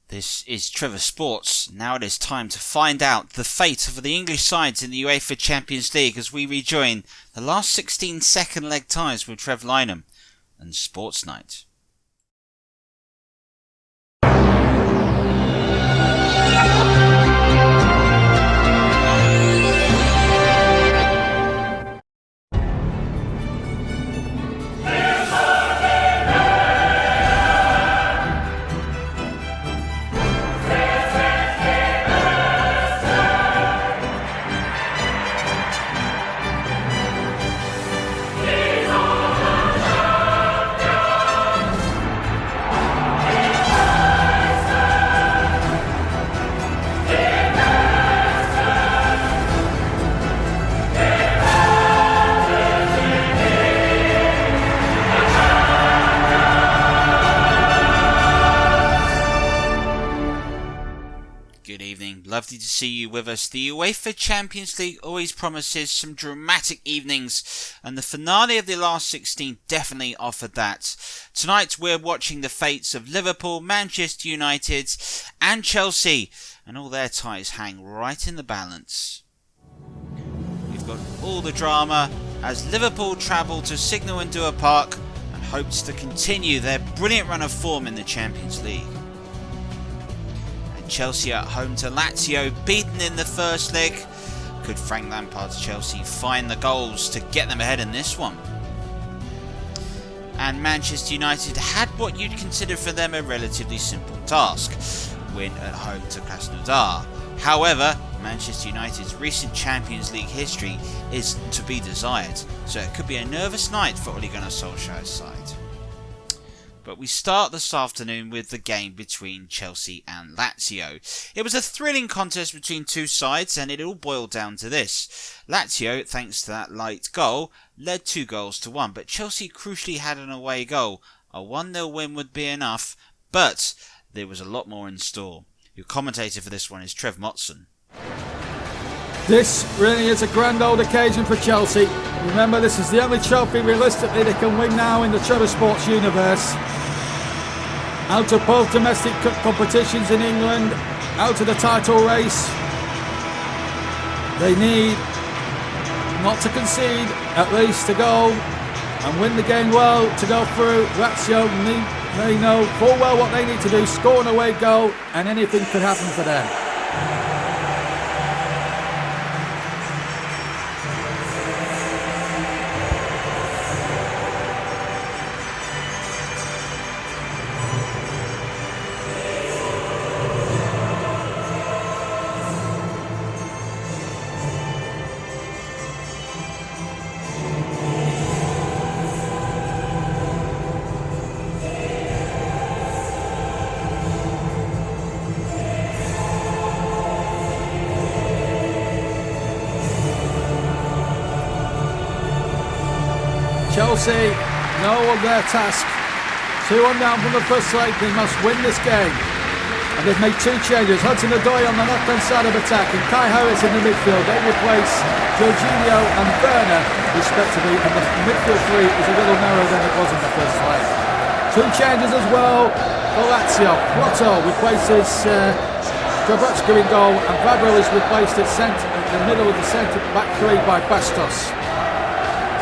This is Trevor Sports. Now it is time to find out the fate of the English sides in the UEFA Champions League as we rejoin the last 16 second leg ties with Trev Lynham and Sportsnight. Lovely to see you with us. The UEFA Champions League always promises some dramatic evenings, and the finale of the last 16 definitely offered that. Tonight we're watching the fates of Liverpool, Manchester United and Chelsea, and all their ties hang right in the balance. We've got all the drama as Liverpool travel to Signal Iduna Park and hopes to continue their brilliant run of form in the Champions League. Chelsea at home to Lazio, beaten in the first leg. Could Frank Lampard's Chelsea find the goals to get them ahead in this one? And Manchester United had what you'd consider for them a relatively simple task: win at home to Krasnodar. However, Manchester United's recent Champions League history is to be desired, so it could be a nervous night for Ole Gunnar Solskjaer's side. But we start this afternoon with the game between Chelsea and Lazio. It was a thrilling contest between two sides, and it all boiled down to this. Lazio, thanks to that late goal, led 2-1, but Chelsea crucially had an away goal. A 1-0 win would be enough, but there was a lot more in store. Your commentator for this one is Trev Motson. This really is a grand old occasion for Chelsea. Remember, this is the only trophy realistically they can win now in the Trevor Sports universe. Out of both domestic cup competitions in England, out of the title race. They need not to concede, at least to go and win the game well to go through. Lazio they know full well what they need to do, score an away goal, and anything could happen for them. Chelsea know of their task. 2-1 down from the first leg, they must win this game. And they've made two changes. Hudson-Odoi on the left-hand side of attack and Kai Havertz in the midfield. They replace Jorginho and Werner, respectively, and the midfield three is a little narrower than it was in the first leg. Two changes as well for Lazio. Proto replaces Grabowska in goal, and Vavro is replaced at the middle of the centre back three by Bastos.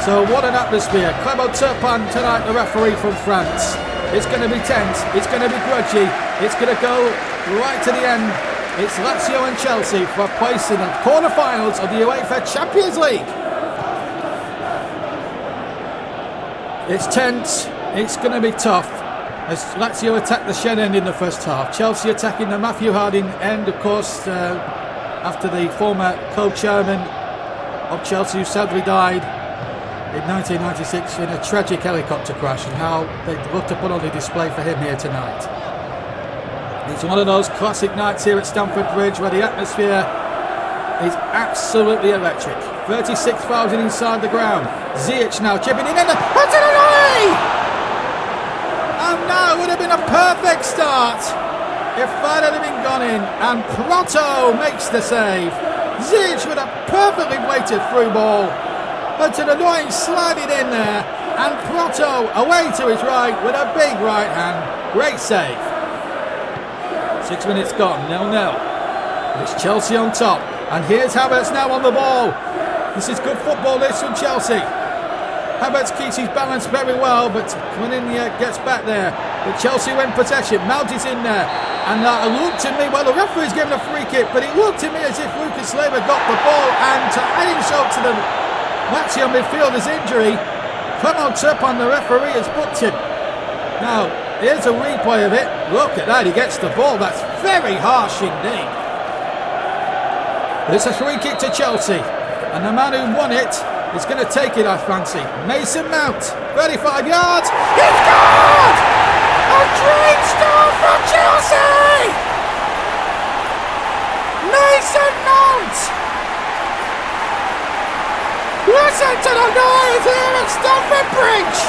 So what an atmosphere. Clément Turpin tonight, the referee from France. It's going to be tense, it's going to be grudgy, it's going to go right to the end. It's Lazio and Chelsea for a place in the quarter-finals of the UEFA Champions League. It's tense, it's going to be tough as Lazio attack the shed end in the first half. Chelsea attacking the Matthew Harding end, of course, after the former co-chairman of Chelsea who sadly died in 1996 in a tragic helicopter crash, and how they look to put on a display for him here tonight. It's one of those classic nights here at Stamford Bridge where the atmosphere is absolutely electric. 36,000 inside the ground. Ziyech now chipping in and Hudson-Odoi! And now would have been a perfect start if that had been gone in, and Proto makes the save. Ziyech with a perfectly weighted through ball. Hudson-Odoi sliding in there, and Proto away to his right with a big right hand. Great save. 6 minutes gone, 0-0. It's Chelsea on top. And here's Havertz now on the ball. This is good football, this from Chelsea. Havertz keeps his balance very well, but Konami gets back there. But Chelsea win possession. Mount is in there. And it looked to me, well, the referee's given a free kick, but it looked to me as if Lucas Leiva got the ball, and to add insult to the Lazio midfielder's injury, Clement Turpin, the referee, has booked him. Now, here's a replay of it. Look at that, he gets the ball. That's very harsh indeed. But it's a free kick to Chelsea, and the man who won it is going to take it, I fancy. Mason Mount, 35 yards. It's good! A dream start for Chelsea! Mason Mount! Listen to the noise here at Stamford Bridge!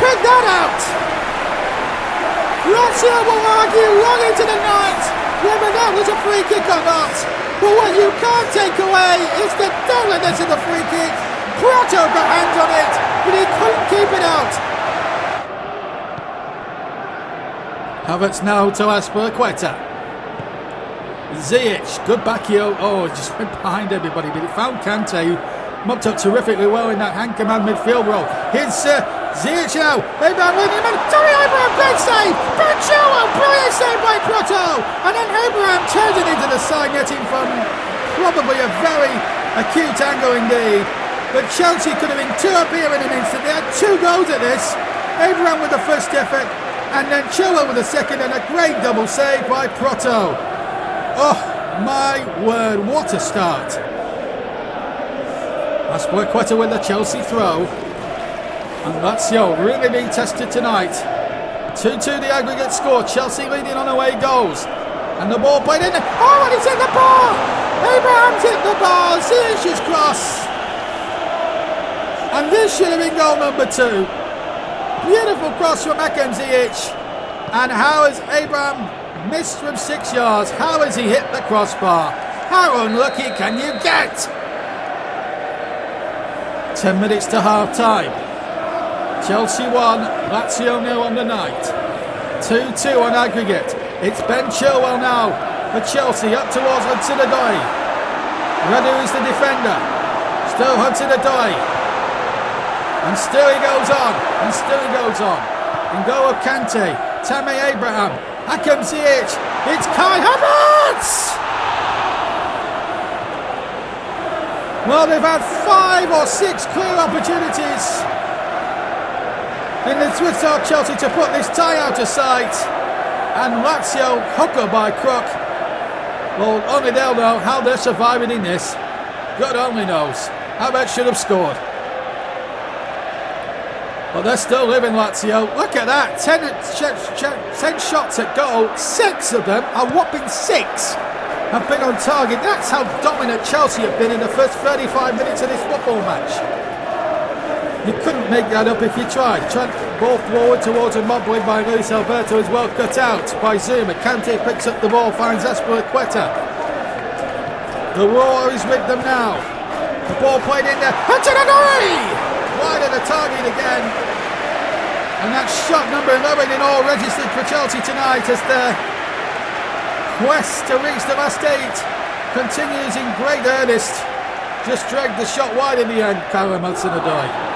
Pick that out! Lazio will argue long into the night whether that was a free kick or not. But what you can't take away is the deadliness of the free kick. Prato got hands on it, but he couldn't keep it out. Havertz now to Azpilicueta. Ziyech, good back heel. Oh, just went behind everybody, but it found Kante, who mopped up terrifically well in that hand-command midfield role. Here's Ziyech now. Abraham winning him. Sorry, Abraham, great save. Ben Chilwell, brilliant save by Prato. And then Abraham turns it into the side netting from probably a very acute angle indeed. But Chelsea could have been two up here in an instant. They had 2 goals at this. Abraham with the first effort, and then Chilwell with the second, and a great double save by Prato. Oh, my word, what a start. Azpilicueta with the Chelsea throw. And Lazio really being tested tonight. 2-2 the aggregate score. Chelsea leading on away goals. And the ball played in. Oh, and it's hit the bar! Abraham's hit the bar. Ziech's cross. And this should have been goal number 2. Beautiful cross from Hakim Ziyech. And how has Abraham missed from 6 yards? How has he hit the crossbar? How unlucky can you get? 10 minutes to half time. Chelsea 1, Lazio 0 on the night. 2-2 on aggregate. It's Ben Chilwell now for Chelsea, up towards Hudson-Odoi. Radu is the defender. Still Hudson-Odoi. And still he goes on. And still he goes on. In goal of Kante. Tammy Abraham. Hakim Ziyech. It's Kai Havertz! Well, they've had 5 or 6 clear opportunities in the Swiss of Chelsea to put this tie out of sight, and Lazio, hooker by crook. Well, only they'll know how they're surviving in this. God only knows. Havertz should have scored, but they're still living, Lazio. Look at that, 10 shots at goal, 6 of them, a whopping 6 have been on target. That's how dominant Chelsea have been in the first 35 minutes of this football match. You couldn't make that up if you tried. Ball forward towards a mobbling by Luis Alberto is well cut out by Zuma. Kante picks up the ball, finds Azpilicueta. The roar is with them now. The ball played in there. Hudson-Odoi! Wide of the target again. And that's shot number 11 in all registered for Chelsea tonight as the quest to reach the last 8 continues in great earnest. Just dragged the shot wide in the end, Callum Hudson-Odoi.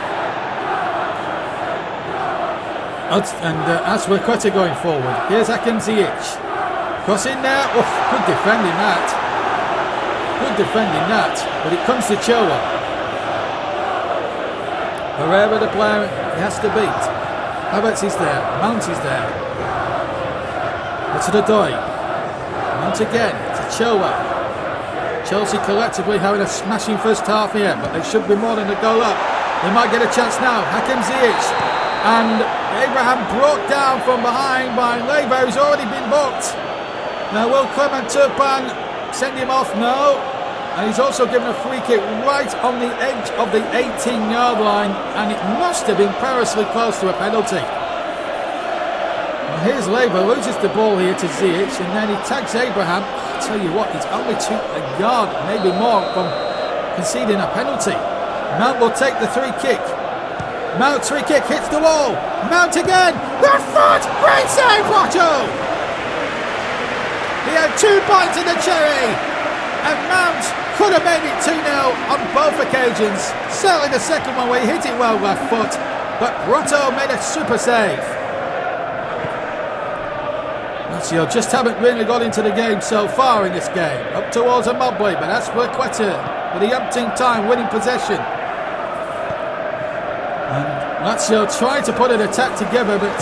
And Azpilicueta going forward. Here's Hakim Ziyech. Cross in there. Oh, good defending that. Good defending that. But it comes to Chilwell. Wherever the player he has to beat. Havertz is there. Mount is there. Hudson-Odoi. Mount again to Chilwell. Chelsea collectively having a smashing first half here, but they should be more than a goal up. They might get a chance now. Hakim Ziyech. And Abraham brought down from behind by Leiva, who's already been booked. Now will Clement Turpin send him off? No. And he's also given a free kick right on the edge of the 18-yard line, and it must have been perilously close to a penalty. Well, here's Leiva, loses the ball here to Ziyech, and then he tags Abraham. I'll tell you what, he's only a yard, maybe more, from conceding a penalty. Mount will take the free kick. Mount's free kick hits the wall. Mount again. Left foot! Great save, Otto! He had 2 bites of the cherry, and Mount could have made it 2-0 on both occasions. Certainly the second one where he hit it well left foot, but Grotto made a super save. Lazio just haven't really got into the game so far in this game. Up towards a Mobley, but that's Quetta for the umpteenth time winning possession. And Lazio tried to put an attack together, but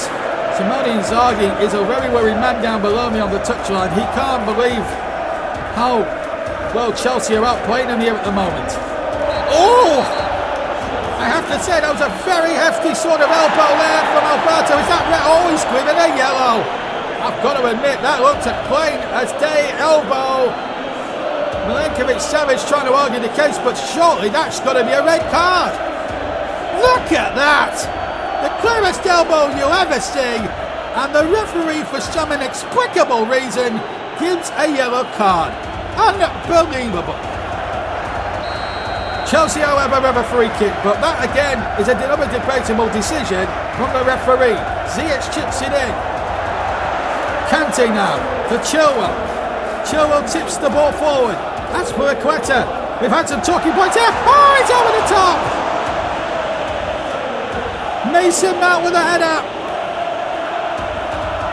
Simone Inzaghi is a very worried man down below me on the touchline. He can't believe how well Chelsea are outplaying him here at the moment. Oh! I have to say that was a very hefty sort of elbow there from Alberto. Is that red? Oh, he's given a yellow. I've got to admit, that looked a plain as day elbow. Milinkovic-Savic trying to argue the case, but surely that's got to be a red card. Look at that! The clearest elbow you ever see, and the referee, for some inexplicable reason, gives a yellow card. Unbelievable. Chelsea, however, have a free kick, but that again is another debatable decision from the referee. Ziyech chips it in. Kante now for Chilwell. Chilwell tips the ball forward. That's for Quetta. We've had some talking points here. Oh, it's over the top. Mason Mount with a header.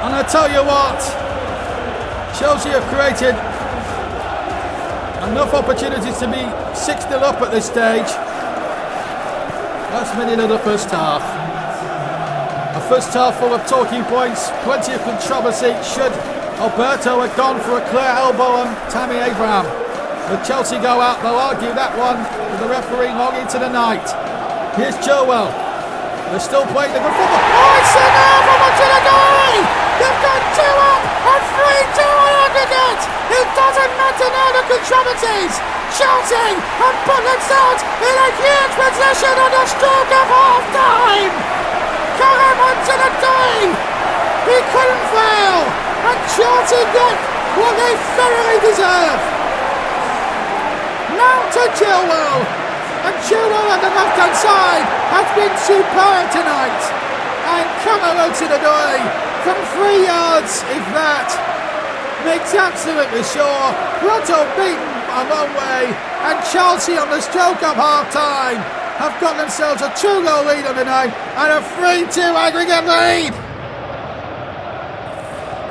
And I tell you what, Chelsea have created enough opportunities to be 6-0 up at this stage. Last minute of the first half. A first half full of talking points, plenty of controversy. Should Alberto have gone for a clear elbow on Tammy Abraham? If Chelsea go out, they'll argue that one with the referee long into the night. Here's Chilwell. They're still playing the good football. Oh, it's an over to the goal! They've got 2 up and 3-2 on aggregate. It doesn't matter now the controversies. Chelsea have put themselves in a huge possession on the stroke of half-time. Karaman's in a day. He couldn't fail, and Chelsea get what they thoroughly deserve. Mount to Chilwell, and Chilwell on the left-hand side has been superb tonight. And Camero to the day from 3 yards, if that. Makes absolutely sure. Grotto beaten a long way, and Chelsea on the stroke of half-time have got themselves a 2-goal lead on the night and a 3-2 aggregate lead.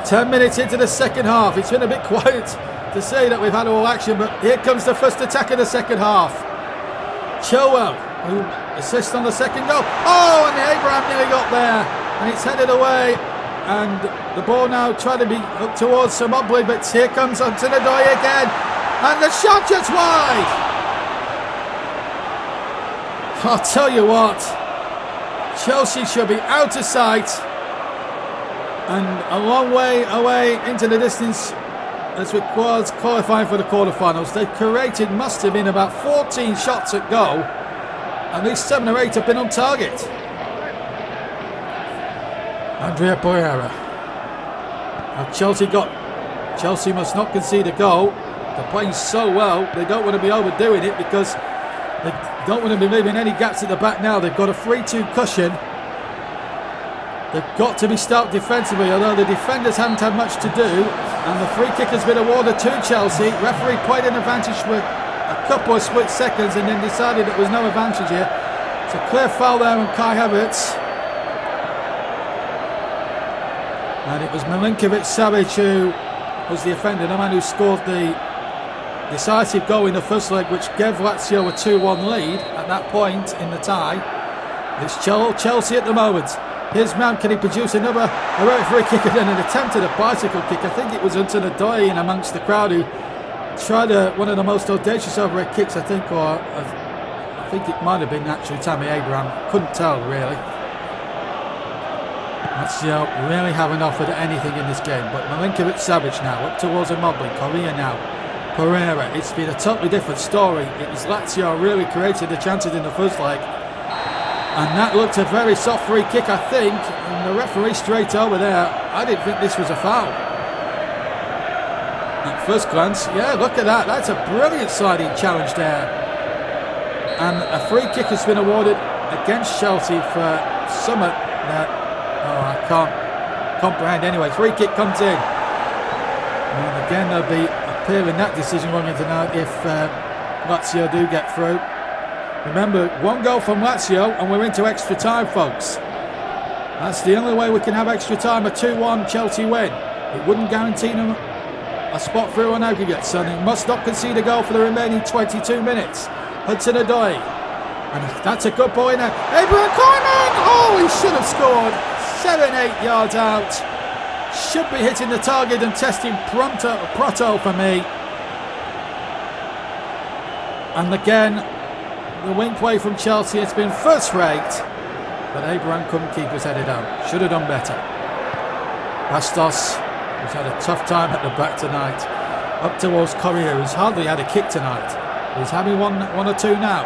10 minutes into the second half. It's been a bit quiet to say that we've had all action, but here comes the first attack of the second half. Chilwell, who assists on the second goal. Oh, and Abraham nearly got there, and it's headed away. And the ball now trying to be up towards Mobley, but here comes onto the door again, and the shot just wide. I'll tell you what, Chelsea should be out of sight and a long way away into the distance as regards qualifying for the quarterfinals. They've created, must have been about 14 shots at goal, at least 7 or 8 have been on target. Andrea Pereira. Chelsea must not concede a goal. They're playing so well, they don't want to be overdoing it because they don't want to be leaving any gaps at the back now. They've got a 3-2 cushion. They've got to be stout defensively, although the defenders haven't had much to do. And the free kick has been awarded to Chelsea. Referee played an advantage for a couple of split seconds and then decided there was no advantage here. It's a clear foul there on Kai Havertz. And it was Milinkovic-Savic who was the offender, the man who scored the decisive goal in the first leg, which gave Lazio a 2-1 lead at that point in the tie. It's Chelsea at the moment. Here's Mount. Can he produce another heroic free kick and then an attempt at a bicycle kick? I think it was Unton Adoy in amongst the crowd who tried one of the most audacious overhead kicks, I think, or I think it might have been actually Tammy Abraham. Couldn't tell really. Lazio really haven't offered anything in this game, but Milinkovic-Savic now up towards a Mobley. Correa now. Pereira. It's been a totally different story. It was Lazio really created the chances in the first leg. And that looked a very soft free kick, I think. And the referee straight over there. I didn't think this was a foul. At first glance, yeah, look at that. That's a brilliant sliding challenge there. And a free kick has been awarded against Chelsea for Summit. I can't comprehend. Anyway, free kick comes in. And again, there'll be appearing that decision running tonight if Lazio do get through. Remember, 1 goal from Lazio and we're into extra time, folks. That's the only way we can have extra time, a 2-1 Chelsea win. It wouldn't guarantee them a spot through on aggregate, so they must not concede a goal for the remaining 22 minutes. Hudson-Odoi. And that's a good ball in there. Abraham Koeman! Oh, he should have scored. 7-8 yards out. Should be hitting the target and testing Proto for me. And again, the wing play from Chelsea has been first rate, but Abraham couldn't keep his head down. Should have done better. Bastos, who's had a tough time at the back tonight, up towards Correa, who's hardly had a kick tonight. He's having one or two now.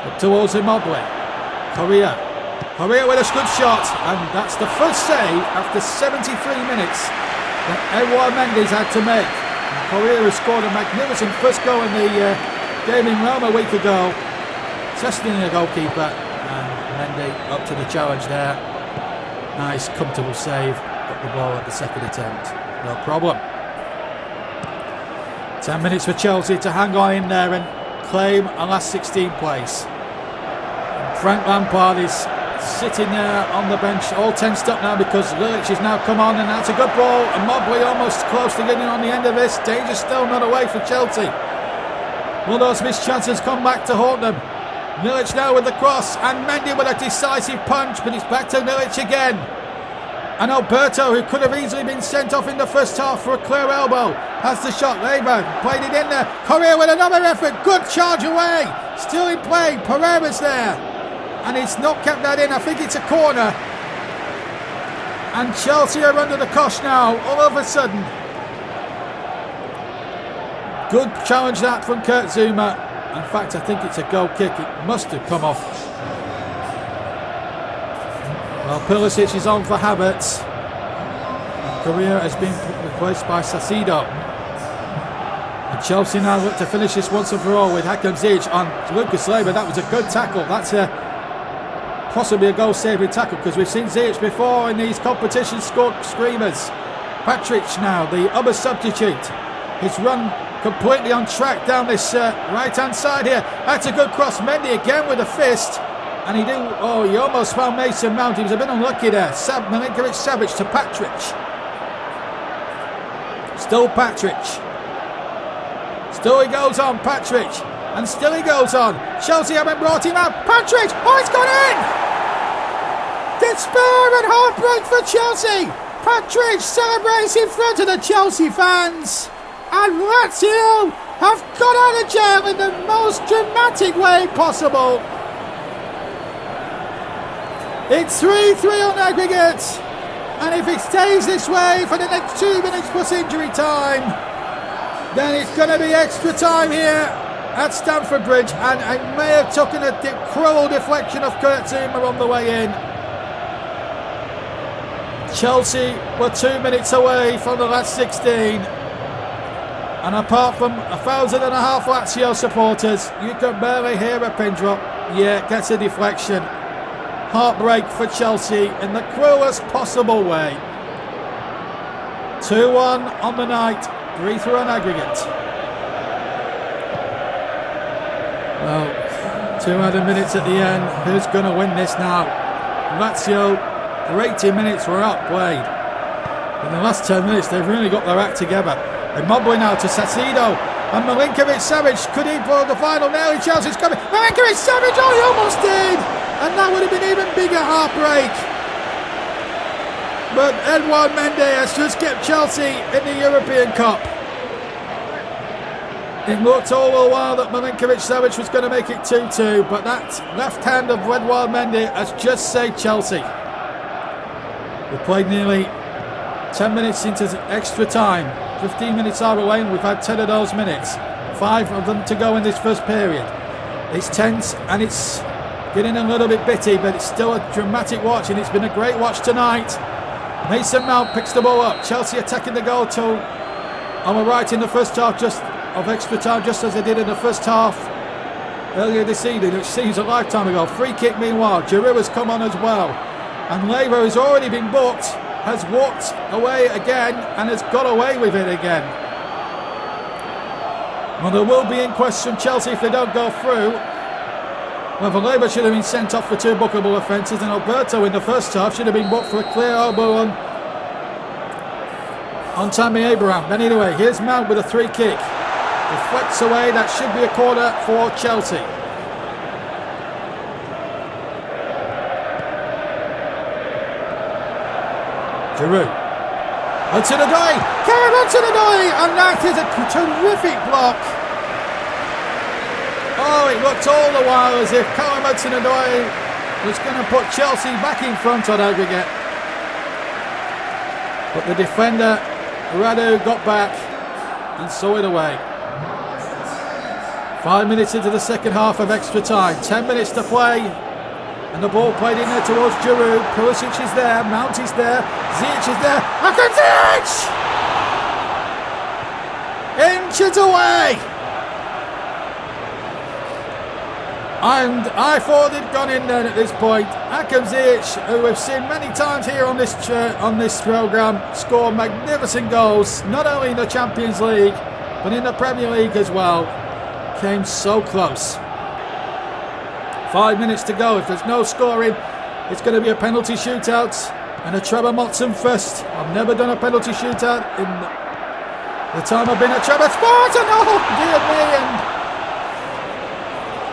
Up towards Immobile. Correa with a good shot, and that's the first save after 73 minutes that Edouard Mendy's had to make. And Correa has scored a magnificent first goal in the game in Rome a week ago, testing the goalkeeper, and Mendy up to the challenge there. Nice comfortable save, got the ball at the second attempt, no problem. 10 minutes for Chelsea to hang on in there and claim a last 16 place. And Frank Lampard is sitting there on the bench, all tensed up now because Lilic has now come on, and that's a good ball. And Mobley almost close to getting on the end of this. Danger still not away for Chelsea. One of those missed chances come back to haunt them. Lilic now with the cross, and Mendy with a decisive punch, but it's back to Lilic again. And Alberto, who could have easily been sent off in the first half for a clear elbow, has the shot. Leiber played it in there. Correa with another effort. Good charge away. Still in play. Pereira's there. And he's not kept that in. I think it's a corner. And Chelsea are under the cosh now, all of a sudden. Good challenge that from Kurt Zuma. In fact, I think it's a goal kick. It must have come off. Well, Pulisic is on for Havertz. Correa has been replaced by Sasido. And Chelsea now look to finish this once and for all with Hakim Ziyech on Lucas Leiber. That was a good tackle. That's possibly a goal-saving tackle, because we've seen Ziyech before in these competitions score screamers. Patrick now, the other substitute. He's run completely on track down this right-hand side here. That's a good cross. Mendy again with a fist. And he almost found Mason Mount. He was a bit unlucky there. Milinkovic-Savic to Patrick. Still Patrick. Still he goes on, Patrick. And still he goes on. Chelsea haven't brought him out. Patrick! Oh, it's gone in! Despair and heartbreak for Chelsea. Patrick celebrates in front of the Chelsea fans. And Lazio have got out of jail in the most dramatic way possible. It's 3-3 on aggregate. And if it stays this way for the next 2 minutes plus injury time, then it's going to be extra time here at Stamford Bridge, and I may have taken a cruel deflection of Kurt Zuma on the way in. Chelsea were 2 minutes away from the last 16, and apart from 1,500 Lazio supporters, you can barely hear a pin drop. Yeah, gets a deflection. Heartbreak for Chelsea in the cruelest possible way. 2-1 on the night, 3-3 on aggregate. Well, 200 minutes at the end. Who's going to win this now? Lazio, for 80 minutes were outplayed. In the last 10 minutes, they've really got their act together. Immobile now to Sasido. And Milinkovic-Savic, could he blow the final nail? Chelsea's coming. Milinkovic-Savic, oh, he almost did! And that would have been even bigger heartbreak. But Edouard Mendy has just kept Chelsea in the European Cup. It looked all the while that Milinkovic-Savic was going to make it 2-2, but that left hand of Edouard Mendy has just saved Chelsea. We played nearly 10 minutes into extra time. 15 minutes are away, and we've had 10 of those minutes. 5 of them to go in this first period. It's tense and it's getting a little bit bitty, but it's still a dramatic watch, and it's been a great watch tonight. Mason Mount picks the ball up. Chelsea attacking the goal to on the right in the first half of extra time, just as they did in the first half earlier this evening, which seems a lifetime ago. Free kick meanwhile. Giroud has come on as well. And Labour, who's already been booked, has walked away again and has got away with it again. Well, there will be inquests from Chelsea if they don't go through. Well, Labour should have been sent off for 2 bookable offences, and Alberto in the first half should have been booked for a clear elbow on Tammy Abraham. But anyway, here's Mount with a 3 kick. Deflects away, that should be a corner for Chelsea. Giroud. Hudson-Odoi, Karim Hudson-Odoi, and that is a terrific block. Oh, it looked all the while as if Karim Hudson-Odoi was going to put Chelsea back in front on aggregate. But the defender, Radu, got back and saw it away. 5 minutes into the second half of extra time, 10 minutes to play. And the ball played in there towards Giroud. Pulisic is there, Mount is there, Ziyech is there. Ziyech! Inches away! And I thought he'd gone in there at this point. Hakim Ziyech, who we've seen many times here on this programme, score magnificent goals, not only in the Champions League, but in the Premier League as well. Came so close. 5 minutes to go. If there's no scoring, it's going to be a penalty shootout and a Trevor Motson first. I've never done a penalty shootout in the time I've been at Trevor Sports, and oh dear me,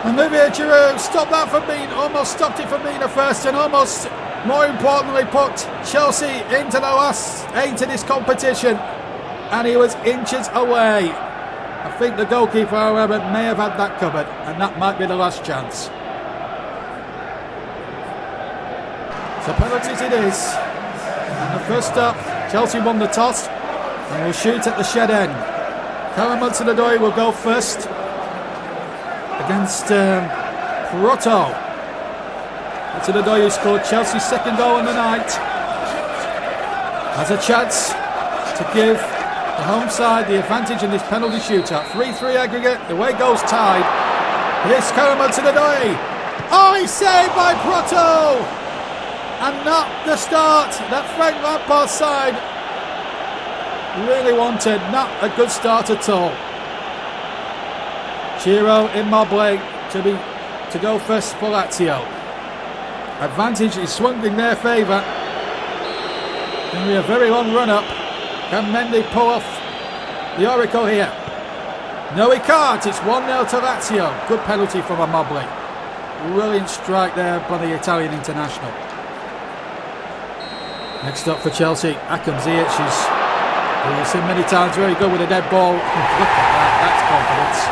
and Olivier Giroud stopped that for Mina, almost stopped it for Mina first, and almost, more importantly, put Chelsea into the last 8 of this competition, and he was inches away. I think the goalkeeper, however, may have had that covered, and that might be the last chance. So penalties it is. And the first up, Chelsea won the toss and will shoot at the shed end. Karim Hudson-Odoi will go first against Proto. Hudson-Odoi, who scored Chelsea's second goal on the night, has a chance to give the home side the advantage in this penalty shootout. 3-3 aggregate, the way goes tied. Here's Karim Hudson-Odoi. Oh, he's saved by Proto! And not the start that Frank Lampard's side really wanted. Not a good start at all. Ciro Immobile to go first for Lazio. Advantage is swung in their favour. Going to be a very long run up. Can Mendy pull off the oracle here? No, he can't. It's 1-0 to Lazio. Good penalty from Immobile. Brilliant strike there by the Italian international. Next up for Chelsea, Hakim Ziyech, who's we've seen many times, very good with a dead ball. Look at that, that's confidence.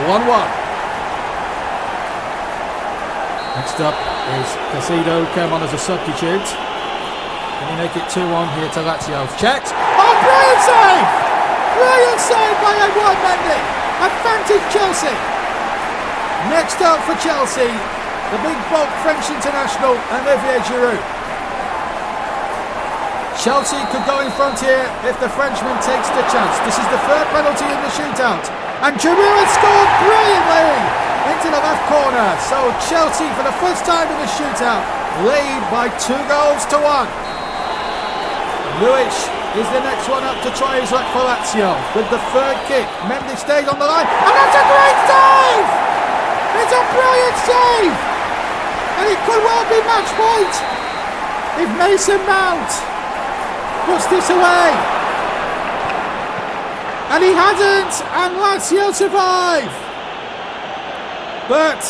1-1. Next up is Casido, who came on as a substitute. Can he make it 2-1 here to Lazio? Checked. Oh, brilliant save! Brilliant save by Edouard Mendy. Advantage Chelsea. Next up for Chelsea, the big bulk French international, Olivier Giroud. Chelsea could go in front here if the Frenchman takes the chance. This is the third penalty in the shootout. And Giroud has scored brilliantly into the left corner. So Chelsea, for the first time in the shootout, lead by 2-1. Luic is the next one up to try his luck for Lazio with the third kick. Mendy stays on the line, and that's a great save! It's a brilliant save! And it could well be match point if Mason Mount puts this away. And he hasn't, and Lazio survive. But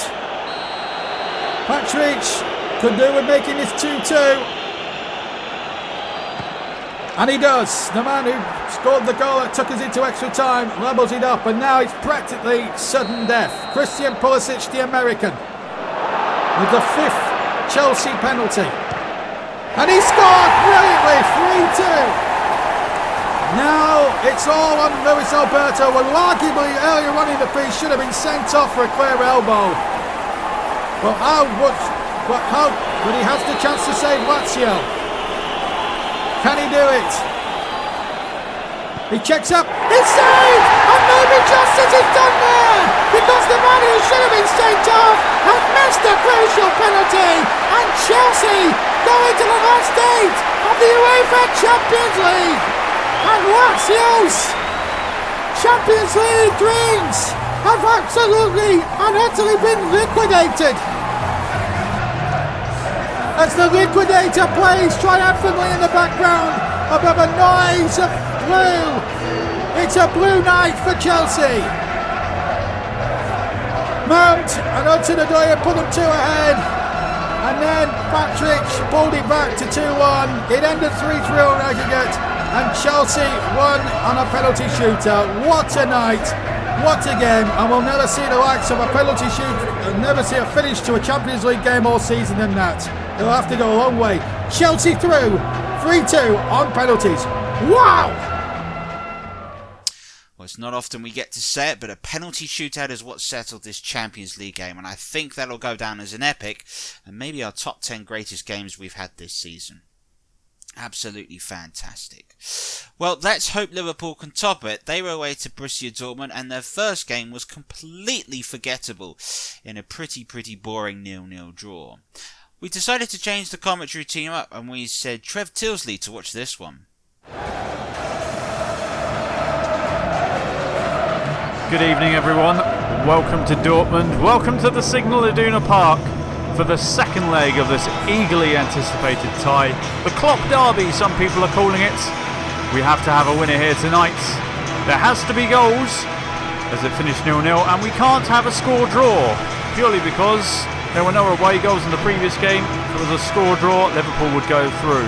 Patrick could do with making this 2-2. And he does. The man who scored the goal that took us into extra time levels it up, and now it's practically sudden death. Christian Pulisic, the American, with the 5th Chelsea penalty. And he scored brilliantly, 3-2. Now it's all on Luis Alberto, who arguably earlier on in the piece should have been sent off for a clear elbow. But he has the chance to save Lazio. Can he do it? He checks up, it's saved! And maybe justice is done there! Because the man who should have been sent off has missed a crucial penalty! And Chelsea going to the last 8 of the UEFA Champions League, and Lazio's Champions League dreams have absolutely and utterly been liquidated. As the liquidator plays triumphantly in the background above a noise of blue. It's a blue night for Chelsea. Mount and Hudson-Odoi put them 2 ahead, and then Patrick pulled it back to 2-1. It ended 3-3 on aggregate, and Chelsea won on a penalty shootout. What a night, what a game, and we'll never see the likes of a penalty shoot, and never see a finish to a Champions League game all season than that. They'll have to go a long way. Chelsea through, 3-2 on penalties. Wow! Well, it's not often we get to say it, but a penalty shootout is what settled this Champions League game, and I think that'll go down as an epic, and maybe our top 10 greatest games we've had this season. Absolutely fantastic. Well, let's hope Liverpool can top it. They were away to Borussia Dortmund, and their first game was completely forgettable in a pretty boring 0-0 draw. We decided to change the commentary team up, and we said Trev Tyldesley to watch this one. Good evening, everyone. Welcome to Dortmund. Welcome to the Signal Iduna Park for the second leg of this eagerly anticipated tie. The Klopp Derby, some people are calling it. We have to have a winner here tonight. There has to be goals as it finished 0-0, and we can't have a score draw purely because there were no away goals in the previous game. If it was a score draw, Liverpool would go through.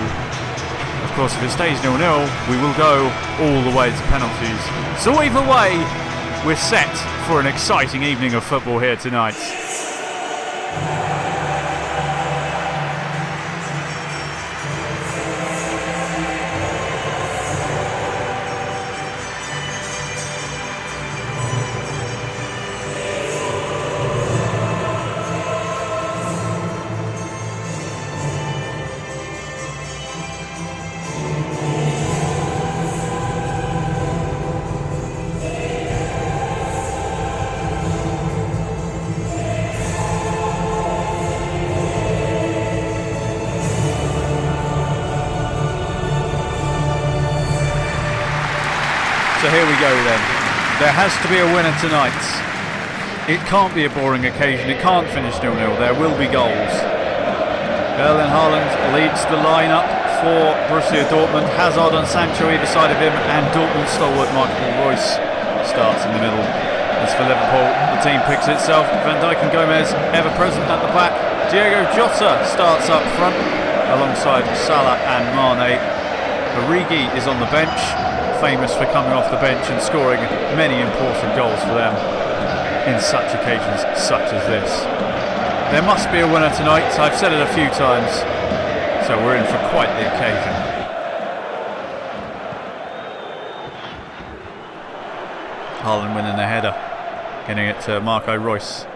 Of course, if it stays 0-0, we will go all the way to penalties. So either way, we're set for an exciting evening of football here tonight. So here we go then. There has to be a winner tonight. It can't be a boring occasion. It can't finish 0-0. There will be goals. Erling Haaland leads the lineup for Borussia Dortmund. Hazard and Sancho either side of him, and Dortmund stalwart Marco Reus starts in the middle. As for Liverpool, the team picks itself. Van Dijk and Gomez ever present at the back. Diego Jota starts up front alongside Salah and Mane. Origi is on the bench, famous for coming off the bench and scoring many important goals for them in such occasions such as this. There must be a winner tonight. I've said it a few times, so we're in for quite the occasion. Haaland winning the header, getting it to Marco Reus.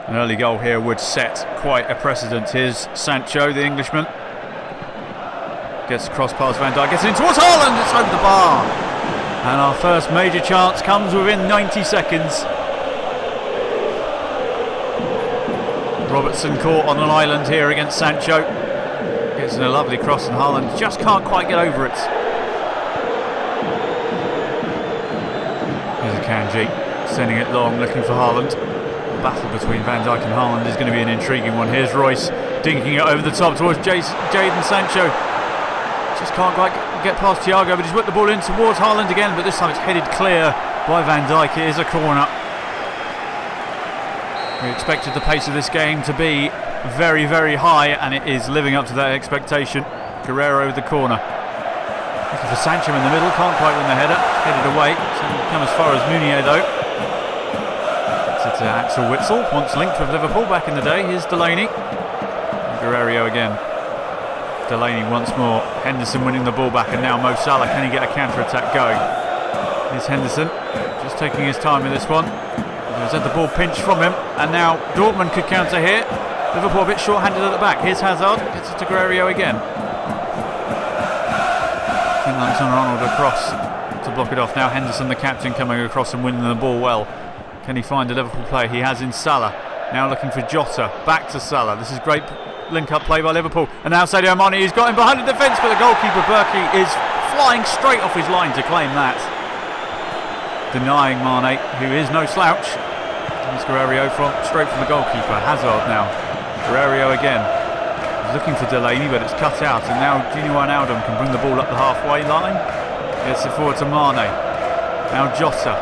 An early goal here would set quite a precedent. Here's Sancho, the Englishman. Gets across past Van Dijk, gets in towards Haaland, it's over the bar. And our first major chance comes within 90 seconds. Robertson caught on an island here against Sancho. Gets in a lovely cross and Haaland just can't quite get over it. Here's Akanji, sending it long, looking for Haaland. The battle between Van Dijk and Haaland is going to be an intriguing one. Here's Reus, dinking it over the top towards Jadon Sancho. Just can't quite get past Thiago, but he's whipped the ball in towards Haaland again, but this time it's headed clear by Van Dijk. It is a corner. We expected the pace of this game to be very, very high, and it is living up to that expectation. Guerrero with the corner. Looking for Sancho in the middle, can't quite win the header. Headed away, so come as far as Meunier though. Gets it to Axel Witsel, once linked with Liverpool back in the day. Here's Delaney. And Guerrero again. Delaney once more. Henderson winning the ball back, and now Mo Salah. Can he get a counter-attack going? Here's Henderson, just taking his time with this one. He's had the ball pinched from him, and now Dortmund could counter here. Liverpool a bit short-handed at the back. Here's Hazard, gets it to Guerrero again. King Alexander-Arnold across to block it off. Now Henderson, the captain, coming across and winning the ball well. Can he find a Liverpool player? He has in Salah. Now looking for Jota, back to Salah. This is great link-up play by Liverpool. And now Sadio Mane, he's got him behind the defence, but the goalkeeper, Berkey, is flying straight off his line to claim that. Denying Mane, who is no slouch. Here's Guerrero straight from the goalkeeper. Hazard now. Guerrero again. He's looking for Delaney, but it's cut out. And now Gini Wijnaldum can bring the ball up the halfway line. Gets it forward to Mane. Now Jota.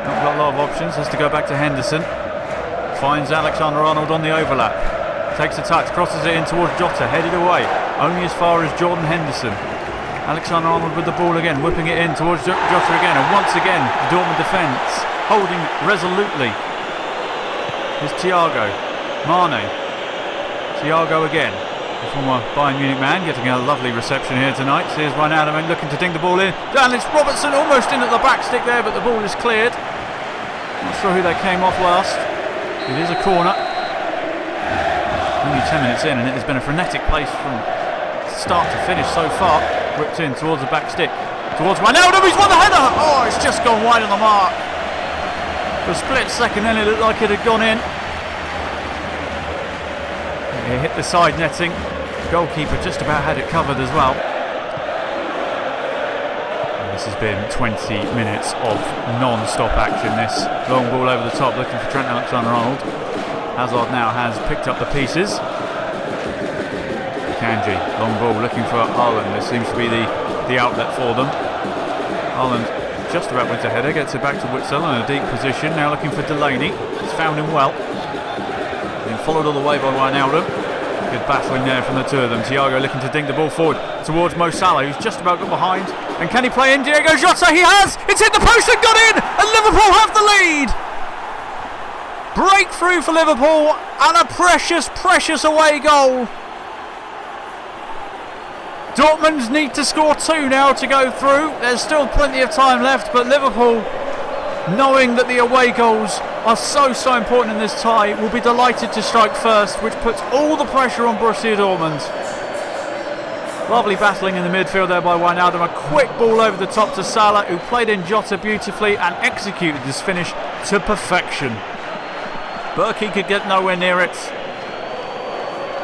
Not got a lot of options. Has to go back to Henderson. Finds Alexander-Arnold on the overlap. Takes a touch, crosses it in towards Jota. Headed away. Only as far as Jordan Henderson. Alexander-Arnold with the ball again. Whipping it in towards Jota again. And once again, the Dortmund defence holding resolutely. Here's Thiago. Mane. Thiago again. The former Bayern Munich man getting a lovely reception here tonight. Here's Wijnaldum looking to ding the ball in. And it's Robertson almost in at the back stick there, but the ball is cleared. Not sure who they came off last. It is a corner. Only 10 minutes in, and it has been a frenetic pace from start to finish so far. Whipped in towards the back stick. Towards Wijnaldum, he's won the header! Oh, it's just gone wide on the mark. For a split second then it looked like it had gone in. It hit the side netting. Goalkeeper just about had it covered as well. This has been 20 minutes of non-stop action. This long ball over the top looking for Trent Alexander-Arnold. Hazard now has picked up the pieces. Kanji, long ball looking for Haaland. This seems to be the outlet for them. Haaland just about wins a header, gets it back to Witsel in a deep position. Now looking for Delaney. He's found him well. Been followed all the way by Wijnaldum. Good battling there from the two of them. Thiago looking to ding the ball forward towards Mo Salah, who's just about got behind. And can he play in? Diego Jota, he has! It's hit the post and got in! And Liverpool have the lead! Breakthrough for Liverpool and a precious, precious away goal. Dortmund need to score 2 now to go through. There's still plenty of time left, but Liverpool, knowing that the away goals are so important in this tie, will be delighted to strike first, which puts all the pressure on Borussia Dortmund. Lovely battling in the midfield there by Wijnaldum. A quick ball over the top to Salah, who played in Jota beautifully and executed this finish to perfection. Berkey could get nowhere near it.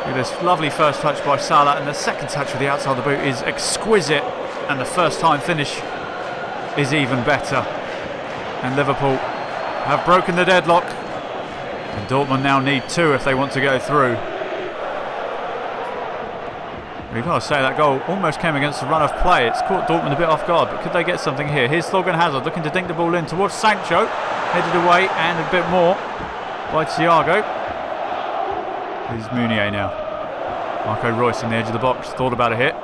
Look at this lovely first touch by Salah, and the second touch with the outside of the boot is exquisite, and the first time finish is even better. And Liverpool have broken the deadlock, and Dortmund now need 2 if they want to go through. We've got to say that goal almost came against the run of play. It's caught Dortmund a bit off guard, but could they get something here? Here's Thorgan Hazard looking to dink the ball in towards Sancho, headed away and a bit more by Thiago. Here's Meunier now. Marco Reus on the edge of the box, thought about a hit.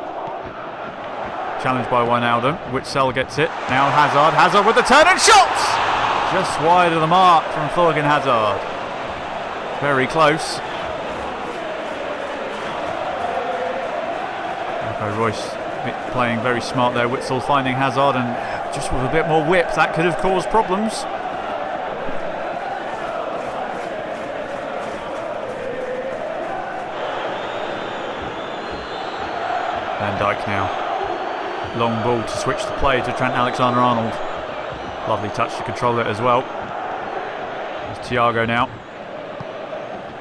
Challenged by Wijnaldum. Witsel gets it. Now Hazard with the turn and shots! Just wide of the mark from Thorgan Hazard. Very close. Marco Reus playing very smart there. Witsel finding Hazard, and just with a bit more whip that could have caused problems. Van Dijk now. Long ball to switch the play to Trent Alexander-Arnold. Lovely touch to control it as well. There's Thiago now.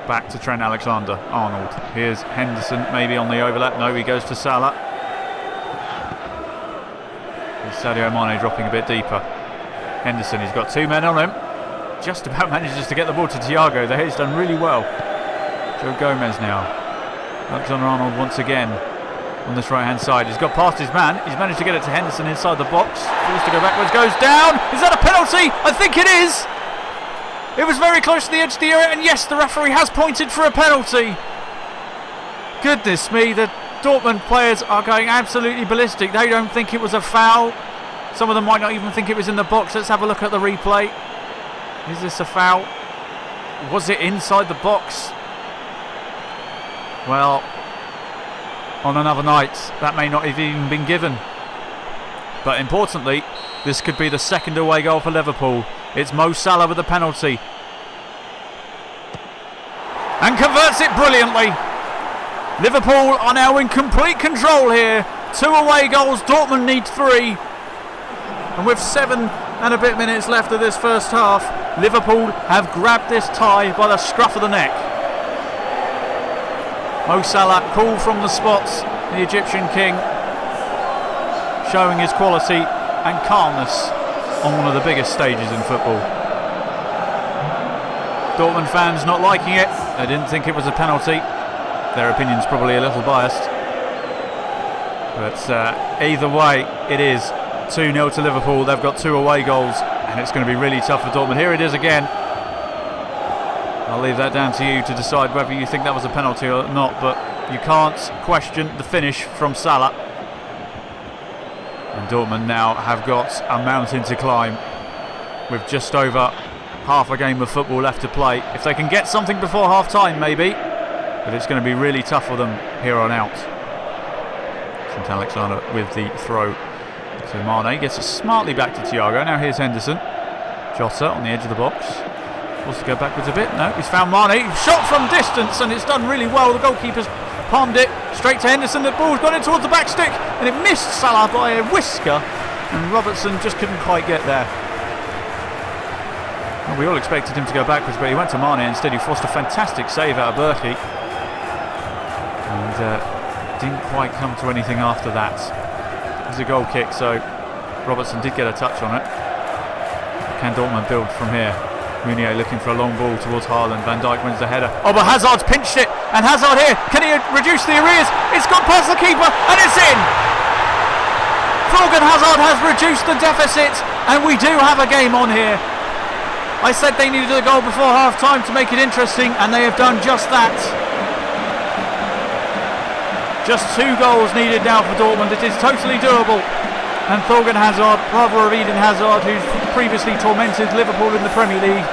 Back to Trent Alexander-Arnold. Here's Henderson maybe on the overlap. No, he goes to Salah. Here's Sadio Mane dropping a bit deeper. Henderson, he's got 2 men on him. Just about manages to get the ball to Thiago there. He's done really well. Joe Gomez now. Alexander-Arnold once again on this right hand side. He's got past his man. He's managed to get it to Henderson inside the box. Forced to go backwards, goes down. Is that a penalty? I think it is. It was very close to the edge of the area, and yes, the referee has pointed for a penalty. Goodness me, the Dortmund players are going absolutely ballistic. They don't think it was a foul. Some of them might not even think it was in the box. Let's have a look at the replay. Is this a foul? Was it inside the box? Well, on another night, that may not have even been given. But importantly, this could be the second away goal for Liverpool. It's Mo Salah with the penalty. And converts it brilliantly. Liverpool are now in complete control here. 2 away goals, Dortmund need 3. And with 7 and a bit minutes left of this first half, Liverpool have grabbed this tie by the scruff of the neck. Mo Salah, cool from the spots, the Egyptian king, showing his quality and calmness on one of the biggest stages in football. Dortmund fans not liking it. They didn't think it was a penalty. Their opinion's probably a little biased. But either way, it is 2-0 to Liverpool. They've got 2 away goals, and it's going to be really tough for Dortmund. Here it is again. I'll leave that down to you to decide whether you think that was a penalty or not, but you can't question the finish from Salah. And Dortmund now have got a mountain to climb with just over half a game of football left to play. If they can get something before half time, maybe, but it's going to be really tough for them here on out. St Alexander with the throw. So Mane gets it smartly back to Thiago. Now here's Henderson. Jota on the edge of the box. Wants to go backwards a bit. No, he's found Mane. Shot from distance, and it's done really well. The goalkeeper's palmed it straight to Henderson. The ball's gone in towards the back stick, and it missed Salah by a whisker, and Robertson just couldn't quite get there. Well, we all expected him to go backwards, but he went to Mane instead. He forced a fantastic save out of Berkey, and didn't quite come to anything after that. It was a goal kick, so Robertson did get a touch on it. Can Dortmund build from here? Meunier looking for a long ball towards Haaland. Van Dijk wins the header. Oh, but Hazard's pinched it, and Hazard here, can he reduce the arrears? It's gone past the keeper, and it's in! Thorgan Hazard has reduced the deficit, and we do have a game on here. I said they needed a goal before half time to make it interesting, and they have done just that. Just 2 goals needed now for Dortmund. It is totally doable. And Thorgan Hazard, brother of Eden Hazard, who's previously tormented Liverpool in the Premier League,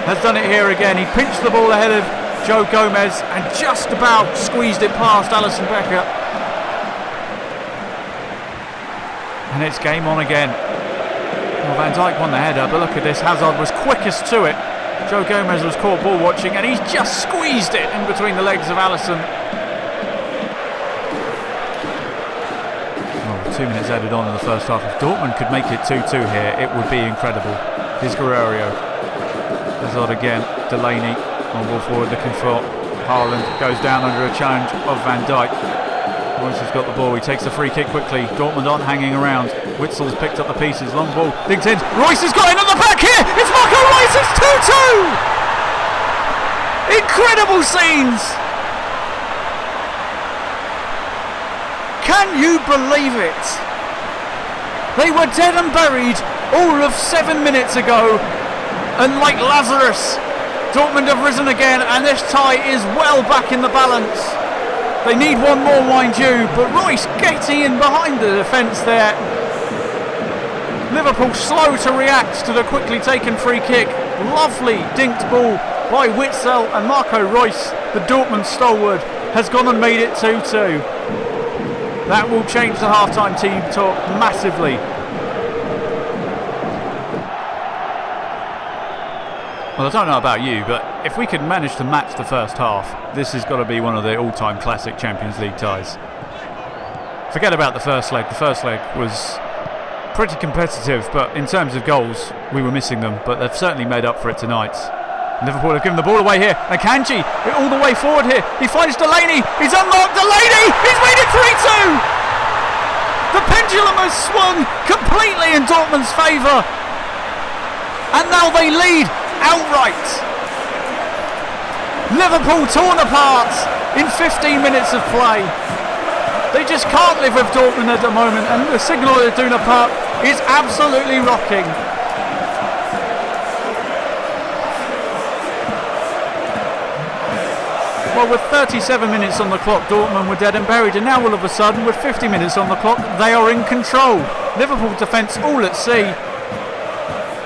has done it here again. He pinched the ball ahead of Joe Gomez and just about squeezed it past Alisson Becker. And it's game on again. Well, Van Dijk won the header, but look at this. Hazard was quickest to it. Joe Gomez was caught ball watching, and he's just squeezed it in between the legs of Alisson. 2 minutes added on in the first half. If Dortmund could make it 2-2 here, it would be incredible. Here's Guerrero. Hazard again. Delaney on ball forward looking for Haaland. Goes down under a challenge of Van Dijk. Royce has got the ball. He takes the free kick quickly. Dortmund aren't hanging around. Witzel's picked up the pieces. Long ball. Linked in. Royce has got in on the back here. It's Marco Royce. It's 2-2. Incredible scenes. Can you believe it? They were dead and buried all of 7 minutes ago, and like Lazarus, Dortmund have risen again, and this tie is well back in the balance. They need one more, mind you, but Royce getting in behind the defence there. Liverpool slow to react to the quickly taken free kick. Lovely dinked ball by Witzel, and Marco Royce, the Dortmund stalwart, has gone and made it 2-2. That will change the half-time team talk massively. Well, I don't know about you, but if we could manage to match the first half, this has got to be one of the all-time classic Champions League ties. Forget about the first leg. The first leg was pretty competitive, but in terms of goals, we were missing them, but they've certainly made up for it tonight. Liverpool have given the ball away here. Akanji all the way forward here. He finds Delaney. He's unmarked. Delaney! He's made it 3-2! The pendulum has swung completely in Dortmund's favour. And now they lead outright. Liverpool torn apart in 15 minutes of play. They just can't live with Dortmund at the moment, and the signal at Iduna Park is absolutely rocking. Well, with 37 minutes on the clock, Dortmund were dead and buried, and now all of a sudden, with 50 minutes on the clock, they are in control. Liverpool defence all at sea.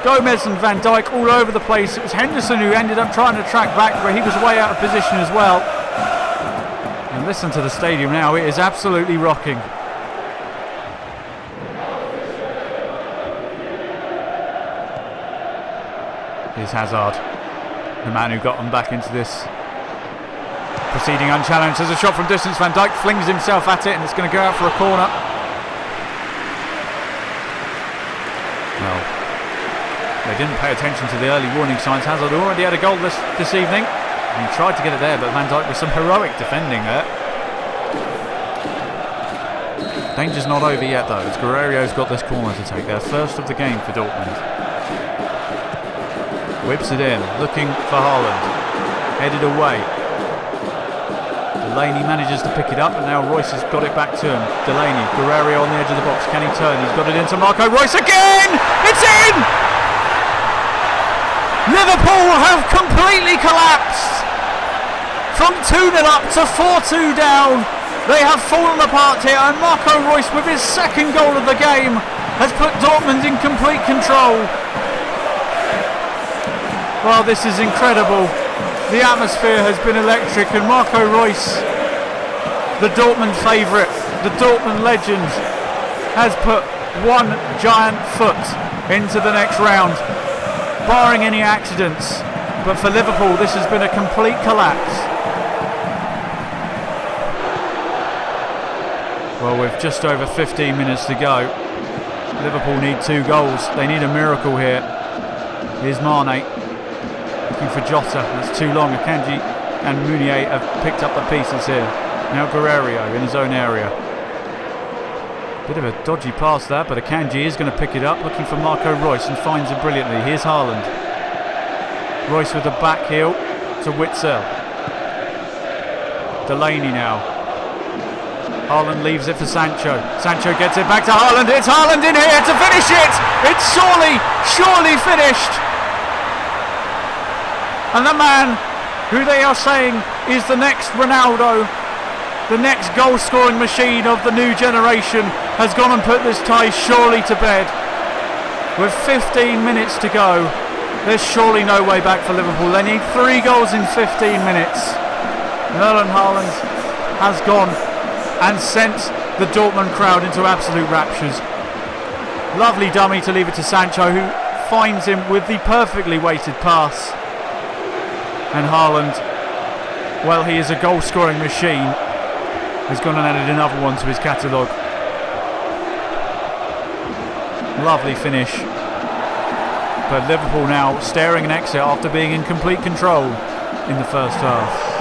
Gomez and Van Dijk all over the place. It was Henderson who ended up trying to track back, where he was way out of position as well. And listen to the stadium now, it is absolutely rocking. Here's Hazard, the man who got them back into this. Proceeding unchallenged. There's a shot from distance. Van Dijk flings himself at it, and it's going to go out for a corner. Well, they didn't pay attention to the early warning signs. Hazard already had a goal this evening. He tried to get it there, but Van Dijk with some heroic defending there. Danger's not over yet though, as Guerreiro's got this corner to take. Their first of the game for Dortmund. Whips it in, looking for Haaland. Headed away. Delaney manages to pick it up, and now Royce has got it back to him. Delaney, Guerreiro on the edge of the box. Can he turn? He's got it into Marco Royce again! It's in! Liverpool have completely collapsed. From 2-0 up to 4-2 down. They have fallen apart here, and Marco Royce, with his second goal of the game, has put Dortmund in complete control. Well, this is incredible. The atmosphere has been electric, and Marco Royce, the Dortmund favourite, the Dortmund legend, has put one giant foot into the next round, barring any accidents. But for Liverpool, this has been a complete collapse. Well, with just over 15 minutes to go, Liverpool need 2 goals. They need a miracle here. Here's Mane, looking for Jota. That's too long. Akanji and Meunier have picked up the pieces here. Now Guerreiro in his own area. Bit of a dodgy pass there, but Akanji is going to pick it up, looking for Marco Royce, and finds him brilliantly. Here's Haaland. Royce with the back heel to Witsel. Delaney now. Haaland leaves it for Sancho. Sancho gets it back to Haaland. It's Haaland in here to finish it. It's surely finished. And the man who they are saying is the next Ronaldo, the next goal-scoring machine of the new generation, has gone and put this tie surely to bed. With 15 minutes to go, there's surely no way back for Liverpool. They need 3 goals in 15 minutes. Erling Haaland has gone and sent the Dortmund crowd into absolute raptures. Lovely dummy to leave it to Sancho, who finds him with the perfectly weighted pass. And Haaland, well, he is a goal-scoring machine, has gone and added another one to his catalogue. Lovely finish. But Liverpool now staring an exit after being in complete control in the first half.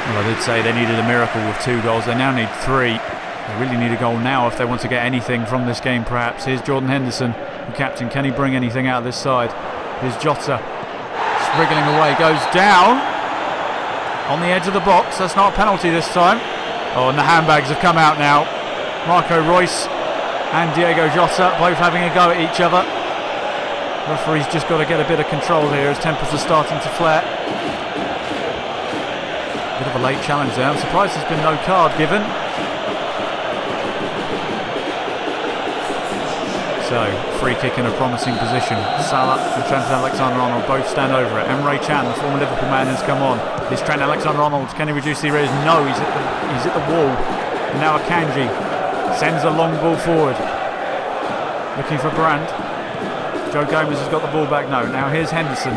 Well, I did say they needed a miracle with 2 goals. They now need 3. They really need a goal now if they want to get anything from this game, perhaps. Here's Jordan Henderson, the captain. Can he bring anything out of this side? Here's Jota. Wriggling away, goes down on the edge of the box. That's not a penalty this time. Oh, and the handbags have come out now. Marco Royce and Diego Jota both having a go at each other. Referee's just got to get a bit of control here as tempers are starting to flare. Bit of a late challenge there. I'm surprised there's been no card given. So, free kick in a promising position. Salah and Trent Alexander-Arnold both stand over it. Emre Can, the former Liverpool man, has come on. Is Trent Alexander-Arnold, can he reduce the errors? No, he's at the wall. And now Akanji sends a long ball forward. Looking for Brandt. Joe Gomez has got the ball back. No, now here's Henderson.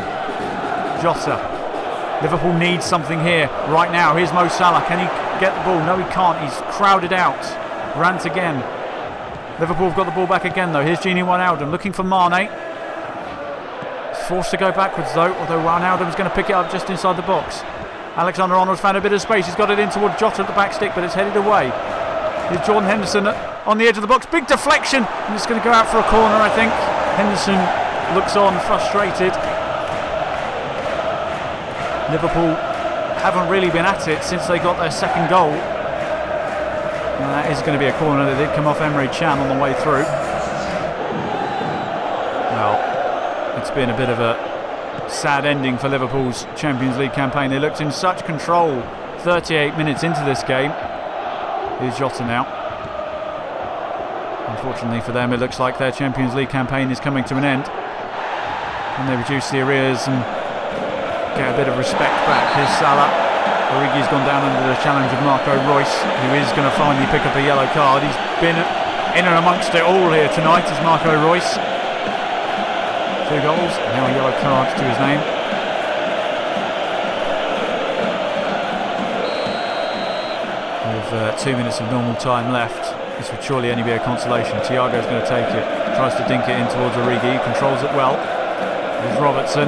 Jota. Liverpool needs something here right now. Here's Mo Salah. Can he get the ball? No, he can't. He's crowded out. Brandt again. Liverpool have got the ball back again though. Here's Gini Wijnaldum looking for Mane. He's forced to go backwards though, although Wijnaldum's going to pick it up just inside the box. Alexander-Arnold's found a bit of space. He's got it in towards Jota at the back stick, but it's headed away. Here's Jordan Henderson on the edge of the box. Big deflection. And it's going to go out for a corner, I think. Henderson looks on, frustrated. Liverpool haven't really been at it since they got their second goal. And that is going to be a corner that did come off Emre Can on the way through. Well, it's been a bit of a sad ending for Liverpool's Champions League campaign. They looked in such control 38 minutes into this game. Here's Jota now. Unfortunately for them, it looks like their Champions League campaign is coming to an end. And they reduce the arrears and get a bit of respect back. Here's Salah. Origi's gone down under the challenge of Marco Royce, who is going to finally pick up a yellow card. He's been in and amongst it all here tonight as Marco Royce. 2 goals, and now a yellow card to his name. With 2 minutes of normal time left, this would surely only be a consolation. Thiago's going to take it, tries to dink it in towards Origi, controls it well. There's Robertson.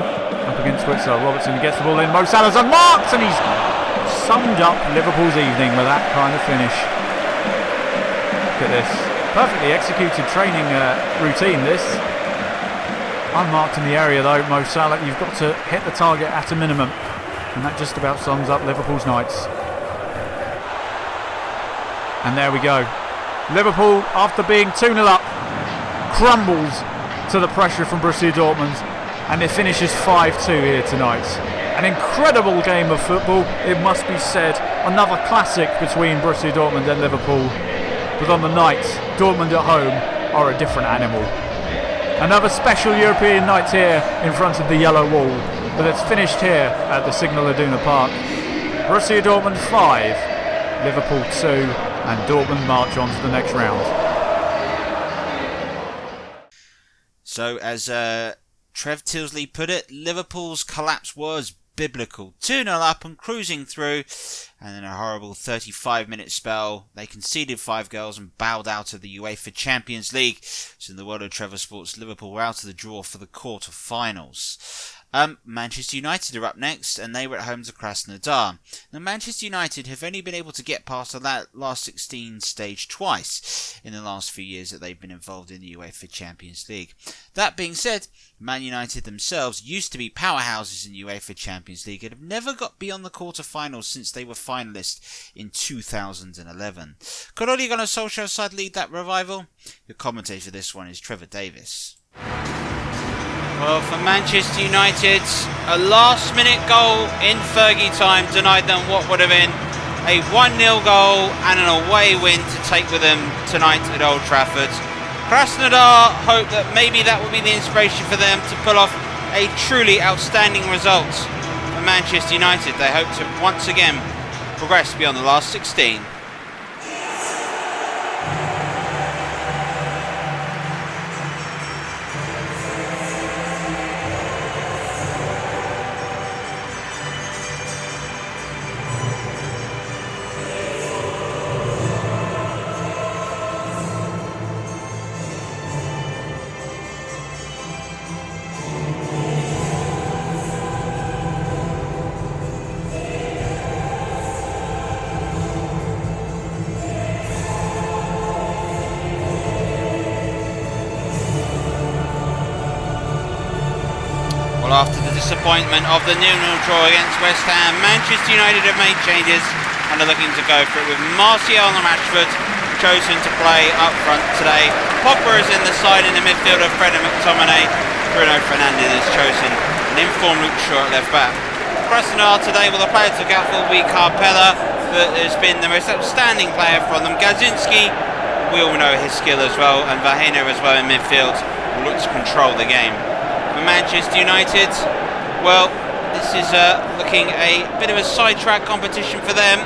Up against Witzel. Robertson gets the ball in. Mo Salah's unmarked, and he's summed up Liverpool's evening with that kind of finish. Look at this. Perfectly executed training routine, this. Unmarked in the area though, Mo Salah. You've got to hit the target at a minimum. And that just about sums up Liverpool's nights. And there we go. Liverpool, after being 2-0 up, crumbles to the pressure from Borussia Dortmund. And it finishes 5-2 here tonight. An incredible game of football, it must be said. Another classic between Borussia Dortmund and Liverpool. But on the night, Dortmund at home are a different animal. Another special European night here in front of the yellow wall, but it's finished here at the Signal Iduna Park. Borussia Dortmund 5, Liverpool 2, and Dortmund march on to the next round. So, as Trev Tyldesley put it, Liverpool's collapse was biblical. 2-0 up and cruising through, and in a horrible 35-minute spell, they conceded 5 goals and bowed out of the UEFA Champions League. So in the world of Trevor Sports, Liverpool were out of the draw for the quarter-finals. Manchester United are up next, and they were at home to Krasnodar. Now, Manchester United have only been able to get past that last 16 stage twice in the last few years that they've been involved in the UEFA Champions League. That being said, Man United themselves used to be powerhouses in the UEFA Champions League and have never got beyond the quarter-finals since they were finalists in 2011. Could Ole Gunnar Solskjaer's side lead that revival? The commentator for this one is Trevor Davis. Well, for Manchester United, a last-minute goal in Fergie time denied them what would have been a 1-0 goal and an away win to take with them tonight at Old Trafford. Krasnodar hope that maybe that will be the inspiration for them to pull off a truly outstanding result. For Manchester United, they hope to once again progress beyond the last 16. After the disappointment of the 0-0 draw against West Ham, Manchester United have made changes and are looking to go for it, with Marseille and Rashford chosen to play up front today. Pogba is in the side in the midfield of Fred and McTominay. Bruno Fernandes has chosen an informed Luke Shaw at left back. Krasnodar today, well, the player took out will be Carpella, that has been the most outstanding player from them. Gazinski, we all know his skill as well, and Vahena as well in midfield will look to control the game. For Manchester United, well, this is looking a bit of a sidetrack competition for them.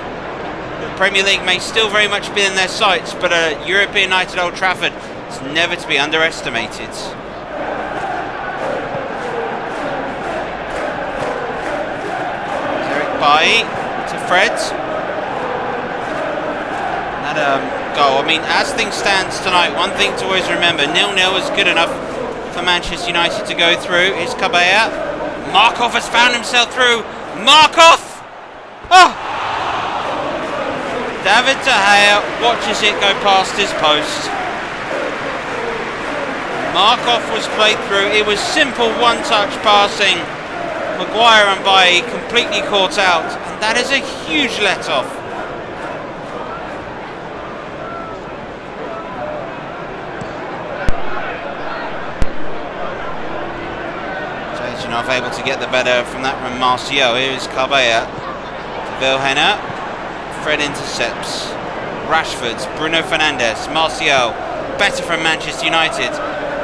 The Premier League may still very much be in their sights, but a European night at Old Trafford is never to be underestimated. Eric Bailly to Fred. That goal, I mean, as things stand tonight, one thing to always remember, 0-0 is good enough for Manchester United to go through. Is Cabella. Markov has found himself through. Markov! Oh! David De Gea watches it go past his post. Markov was played through. It was simple one-touch passing. Maguire and Bailly completely caught out, and that is a huge let-off. Not able to get the better from that from Martial. Here is Cabella to Vilhena. Fred intercepts. Rashford, Bruno Fernandes, Martial. Better from Manchester United.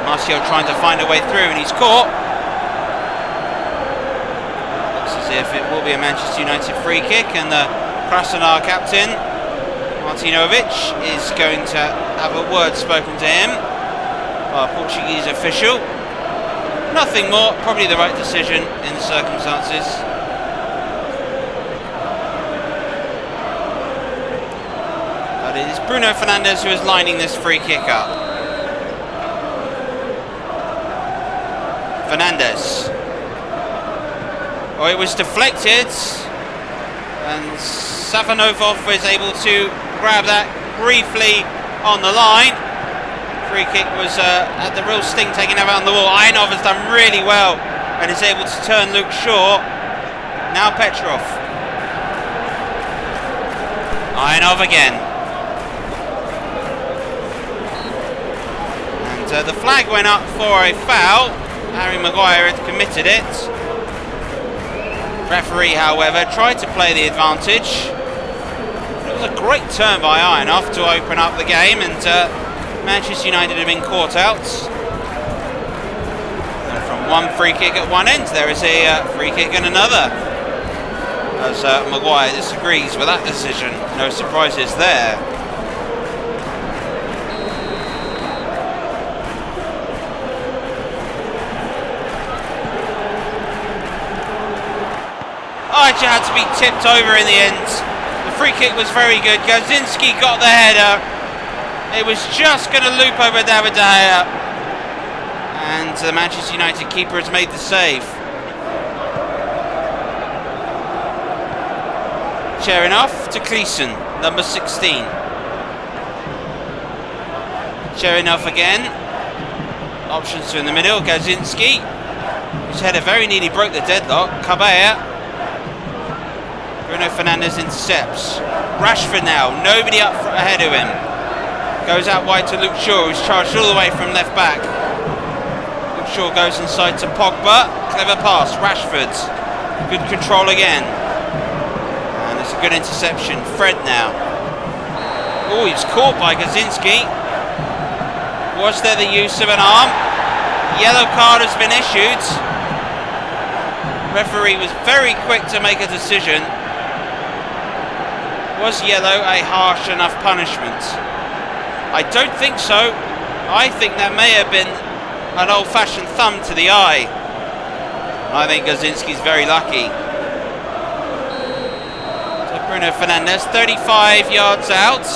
Martial trying to find a way through, and he's caught. Looks as if it will be a Manchester United free kick, and the Krasnodar captain Martinovic is going to have a word spoken to him by a Portuguese official. Nothing more, probably the right decision in the circumstances. But it is Bruno Fernandes who is lining this free kick up. Fernandes. Oh, it was deflected, and Safanovov was able to grab that briefly on the line. Free kick was at the real sting, taking it out on the wall. Ionov has done really well and is able to turn Luke Shaw. Now Petrov. Ionov again. And the flag went up for a foul. Harry Maguire had committed it. Referee, however, tried to play the advantage. It was a great turn by Ionov to open up the game, and Manchester United have been caught out. And from one free kick at one end, there is a free kick and another. As Maguire disagrees with that decision. No surprises there. Ajax had to be tipped over in the end. The free kick was very good. Gazinski got the header. It was just going to loop over David De Gea. And the Manchester United keeper has made the save. Cherinoff to Klisen, number 16. Cherinoff again. Options in the middle. Gazinski, whose header very nearly broke the deadlock. Cabella. Bruno Fernandes intercepts. Rashford now, nobody up ahead of him. Goes out wide to Luke Shaw, who's charged all the way from left back. Luke Shaw goes inside to Pogba. Clever pass, Rashford. Good control again. And it's a good interception. Fred now. Oh, he's caught by Gazinski. Was there the use of an arm? Yellow card has been issued. Referee was very quick to make a decision. Was yellow a harsh enough punishment? I don't think so. I think that may have been an old-fashioned thumb to the eye. I think Gazinski's very lucky. So Bruno Fernandes, 35 yards out.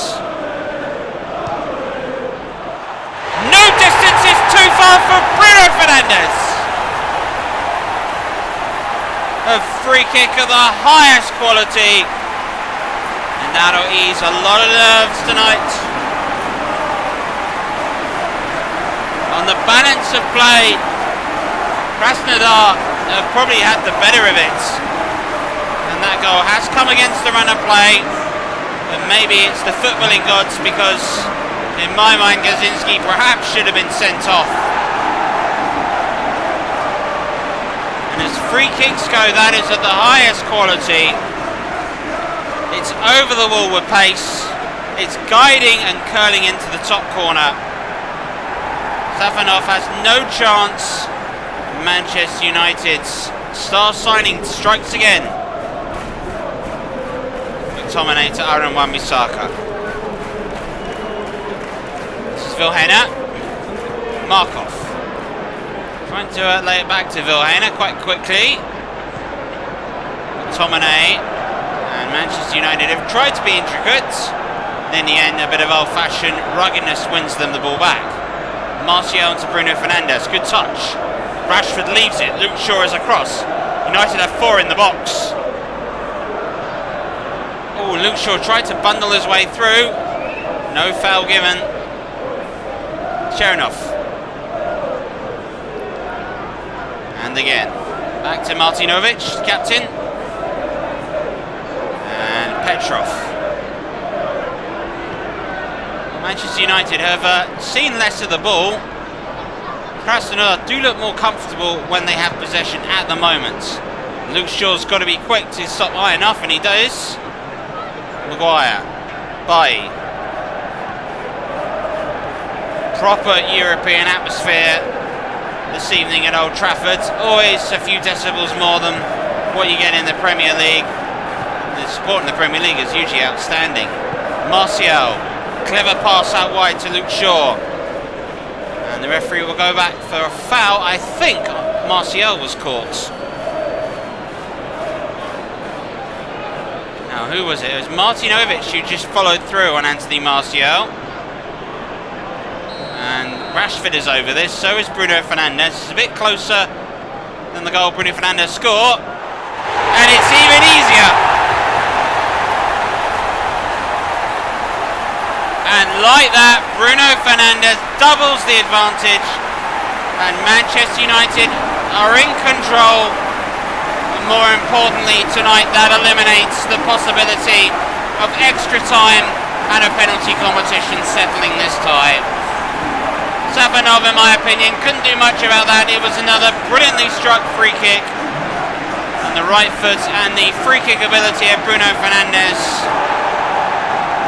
No distance is too far for Bruno Fernandes. A free kick of the highest quality. And that'll ease a lot of nerves tonight. On the balance of play, Krasnodar have probably had the better of it. And that goal has come against the run of play. And maybe it's the footballing gods, because in my mind Gazinski perhaps should have been sent off. And as free kicks go, that is at the highest quality. It's over the wall with pace. It's guiding and curling into the top corner. Safanov has no chance. Manchester United's star signing strikes again. McTominay to Aaron Wan-Bissaka. This is Vilhena. Markov. Trying to lay it back to Vilhena quite quickly. McTominay. And Manchester United have tried to be intricate. And in the end, a bit of old-fashioned ruggedness wins them the ball back. Martial to Bruno Fernandes. Good touch. Rashford leaves it. Luke Shaw is across. United have 4 in the box. Oh, Luke Shaw tried to bundle his way through. No foul given. Cherinoff. And again. Back to Martinovic, captain. And Petrov. Manchester United have seen less of the ball. Krasnodar do look more comfortable when they have possession at the moment. Luke Shaw's got to be quick to stop high enough, and he does. Maguire. Bailly. Proper European atmosphere this evening at Old Trafford. Always a few decibels more than what you get in the Premier League. The support in the Premier League is usually outstanding. Martial. Clever pass out wide to Luke Shaw. And the referee will go back for a foul. I think Martial was caught. Now, who was it? It was Martinovic who just followed through on Anthony Martial. And Rashford is over this. So is Bruno Fernandes. It's a bit closer than the goal Bruno Fernandes scored. And it's even easier. And like that, Bruno Fernandes doubles the advantage. And Manchester United are in control. And more importantly, tonight that eliminates the possibility of extra time and a penalty competition settling this tie. Safanov, in my opinion, couldn't do much about that. It was another brilliantly struck free kick on the right foot, and the free kick ability of Bruno Fernandes.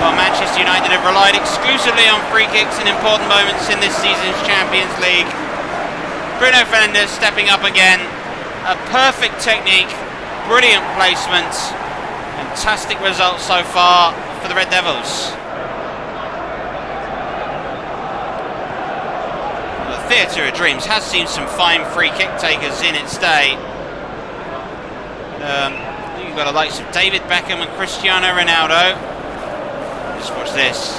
Well, Manchester United have relied exclusively on free kicks in important moments in this season's Champions League. Bruno Fernandes stepping up again. A perfect technique, brilliant placement, fantastic results so far for the Red Devils. The Theatre of Dreams has seen some fine free kick takers in its day. You've got the likes of David Beckham and Cristiano Ronaldo. Just watch this.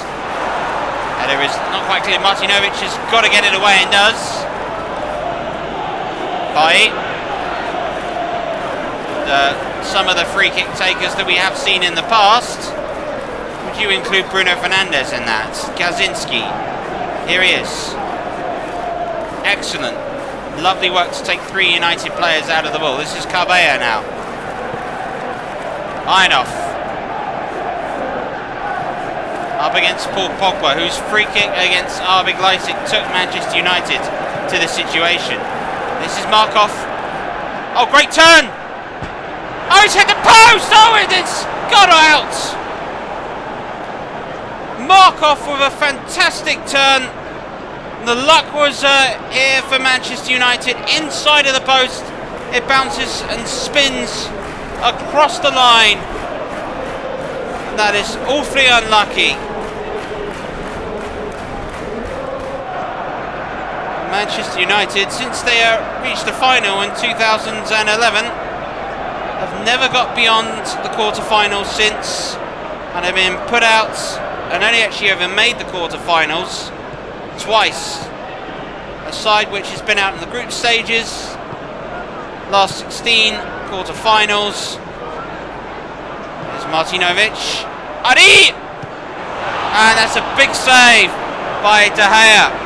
Header is not quite clear. Martinovic has got to get it away and does. By some of the free kick takers that we have seen in the past. Would you include Bruno Fernandes in that? Gazinski. Here he is. Excellent. Lovely work to take 3 United players out of the ball. This is Cabella now. Einoff. Up against Paul Pogba, whose free kick against RB Leipzig took Manchester United to the situation. This is Markov. Oh, great turn! Oh, he's hit the post! Oh, it's got out! Markov with a fantastic turn. The luck was here for Manchester United. Inside of the post, it bounces and spins across the line. That is awfully unlucky. Manchester United, since they reached the final in 2011, have never got beyond the quarterfinals since, and have been put out and only actually ever made the quarterfinals twice. A side which has been out in the group stages, last 16 quarterfinals. There's Martinovic. Ari! And that's a big save by De Gea.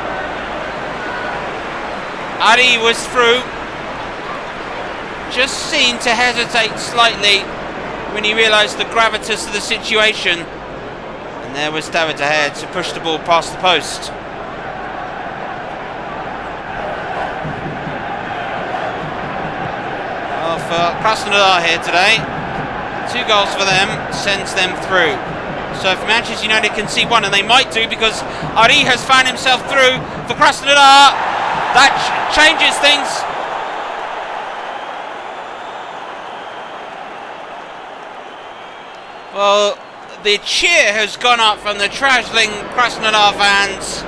Ari was through. Just seemed to hesitate slightly when he realised the gravitas of the situation. And there was David De Gea to push the ball past the post. Well, for Krasnodar here today, 2 goals for them sends them through. So if Manchester United can see one, and they might do because Ari has found himself through for Krasnodar, that changes things. Well, the cheer has gone up from the travelling Krasnodar fans,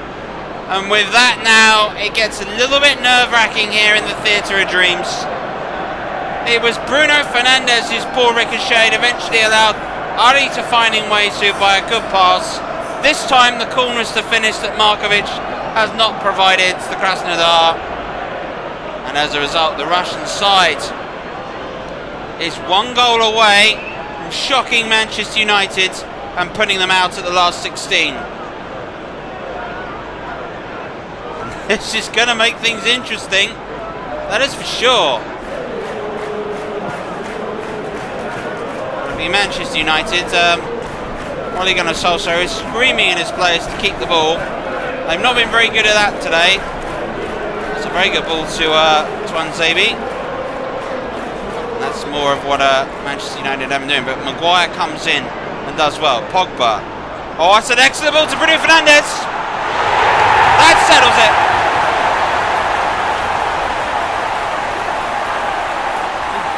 and with that now it gets a little bit nerve-wracking here in the Theatre of Dreams. It was Bruno Fernandes whose ball ricocheted eventually allowed Ari to find his way through by a good pass. This time the coolness to finish that Markovic has not provided the Krasnodar, and as a result the Russian side is 1 goal away from shocking Manchester United and putting them out at the last 16. This is going to make things interesting, that is for sure. Manchester United, Ole Gunnar Solskjaer is screaming in his players to keep the ball. They've not been very good at that today. It's a very good ball to Anzabi. That's more of what Manchester United have been doing, but Maguire comes in and does well. Pogba. Oh, that's an excellent ball to Bruno Fernandes. That settles it.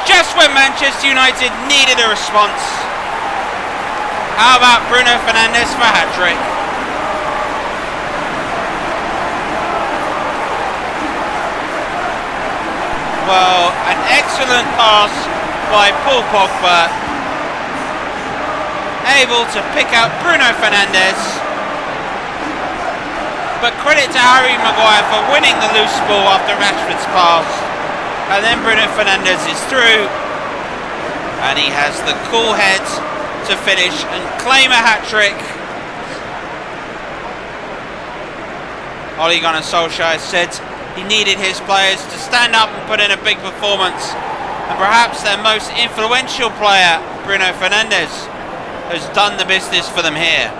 Just when Manchester United needed a response. How about Bruno Fernandes for a hat-trick? Well, an excellent pass by Paul Pogba. Able to pick out Bruno Fernandes. But credit to Harry Maguire for winning the loose ball after Rashford's pass. And then Bruno Fernandes is through. And he has the cool head to finish and claim a hat-trick. Ole Gunnar Solskjaer said he needed his players to stand up and put in a big performance. And perhaps their most influential player, Bruno Fernandes, has done the business for them here.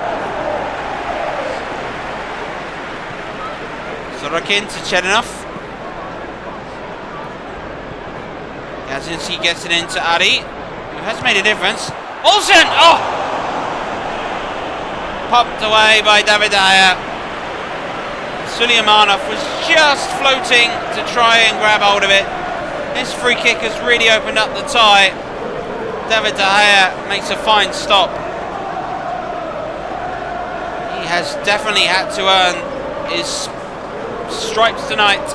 Sorokin to Chedanov. Gazinski gets it into Ari, who has made a difference. Olsen! Oh! Popped away by David De Gea. Suleymanov was just floating to try and grab hold of it. This free kick has really opened up the tie. David De Gea makes a fine stop. He has definitely had to earn his stripes tonight.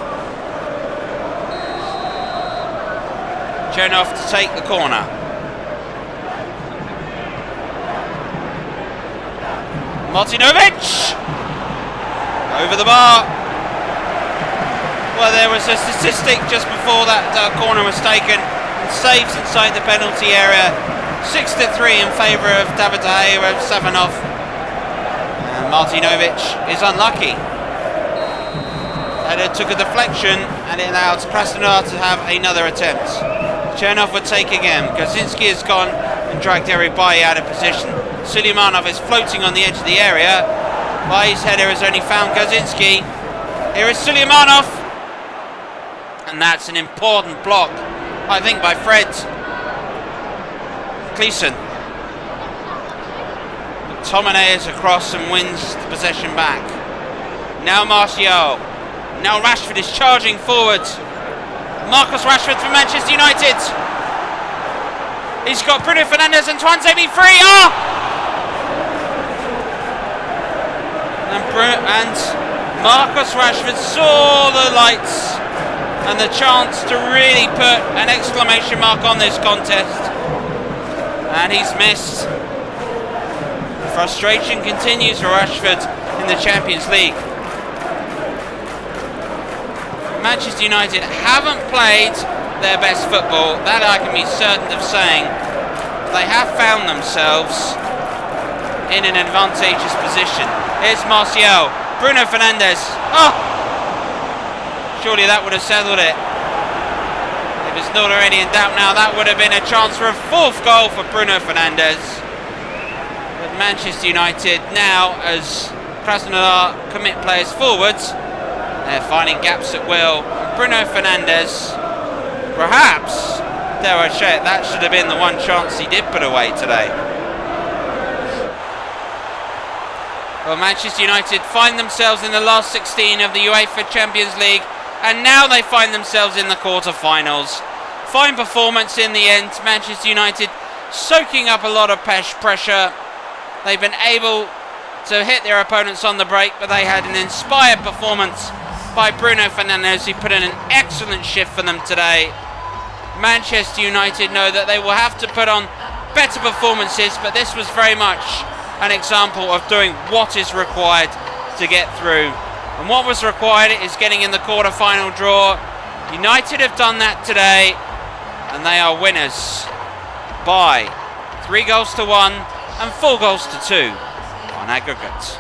Chernoff to take the corner. Martinovic! Over the bar. Well, there was a statistic just before that corner was taken. Saves inside the penalty area. 6-3 in favour of David De Gea of Savinov. And Martinovic is unlucky. Header took a deflection and it allowed Krasnodar to have another attempt. Chernoff would take again. Gazinski has gone and dragged Eric Bailly out of position. Suleymanov is floating on the edge of the area. Bailly's header has only found Gazinski. Here is Suleymanov. And that's an important block, I think, by Fred Gleeson. McTominay is across and wins the possession back. Now Martial. Now Rashford is charging forward. Marcus Rashford for Manchester United. He's got Bruno Fernandes and Twanzebe free. Oh! And Marcus Rashford saw the lights and the chance to really put an exclamation mark on this contest. And he's missed. Frustration continues for Rashford in the Champions League. Manchester United haven't played their best football, that I can be certain of saying. They have found themselves in an advantageous position. Here's Martial, Bruno Fernandes. Oh! Surely that would have settled it. If it's not already in doubt now, that would have been a chance for a fourth goal for Bruno Fernandes. But Manchester United now, as Krasnodar commit players forwards, they're finding gaps at will. Bruno Fernandes, perhaps, dare I say it, that should have been the one chance he did put away today. Well, Manchester United find themselves in the last 16 of the UEFA Champions League, and now they find themselves in the quarter-finals. Fine performance in the end. Manchester United soaking up a lot of pressure. They've been able to hit their opponents on the break, but they had an inspired performance by Bruno Fernandes, who put in an excellent shift for them today. Manchester United know that they will have to put on better performances, but this was very much an example of doing what is required to get through. And what was required is getting in the quarter-final draw. United have done that today, and they are winners by 3-1 and 4-2 on aggregate.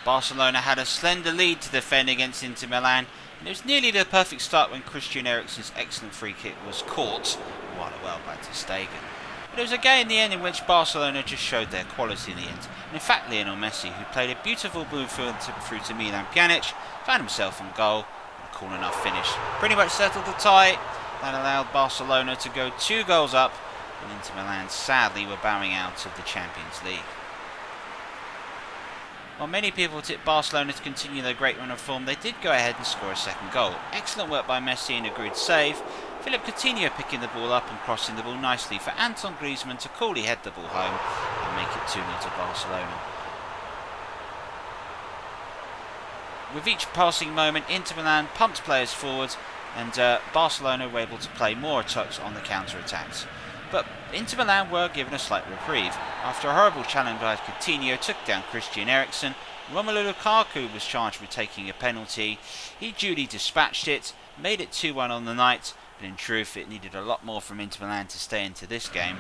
Barcelona had a slender lead to defend against Inter Milan, and it was nearly the perfect start when Christian Eriksen's excellent free kick was caught, while well by ter Stegen. But it was a game in the end in which Barcelona just showed their quality in the end. And in fact, Lionel Messi, who played a beautiful blue through to Milan Pjanic, found himself in goal, and a cool enough finish pretty much settled the tie. That allowed Barcelona to go 2 goals up, and Inter Milan sadly were bowing out of the Champions League. While many people tipped Barcelona to continue their great run of form, they did go ahead and score a second goal. Excellent work by Messi and a good save. Philip Coutinho picking the ball up and crossing the ball nicely for Antoine Griezmann to coolly head the ball home and make it 2-0 to Barcelona. With each passing moment, Inter Milan pumped players forward, and Barcelona were able to play more attacks on the counter-attacks. But Inter Milan were given a slight reprieve. After a horrible challenge by Coutinho took down Christian Eriksen, Romelu Lukaku was charged with taking a penalty. He duly dispatched it. made it 2-1 on the night, but in truth it needed a lot more from Inter Milan to stay into this game.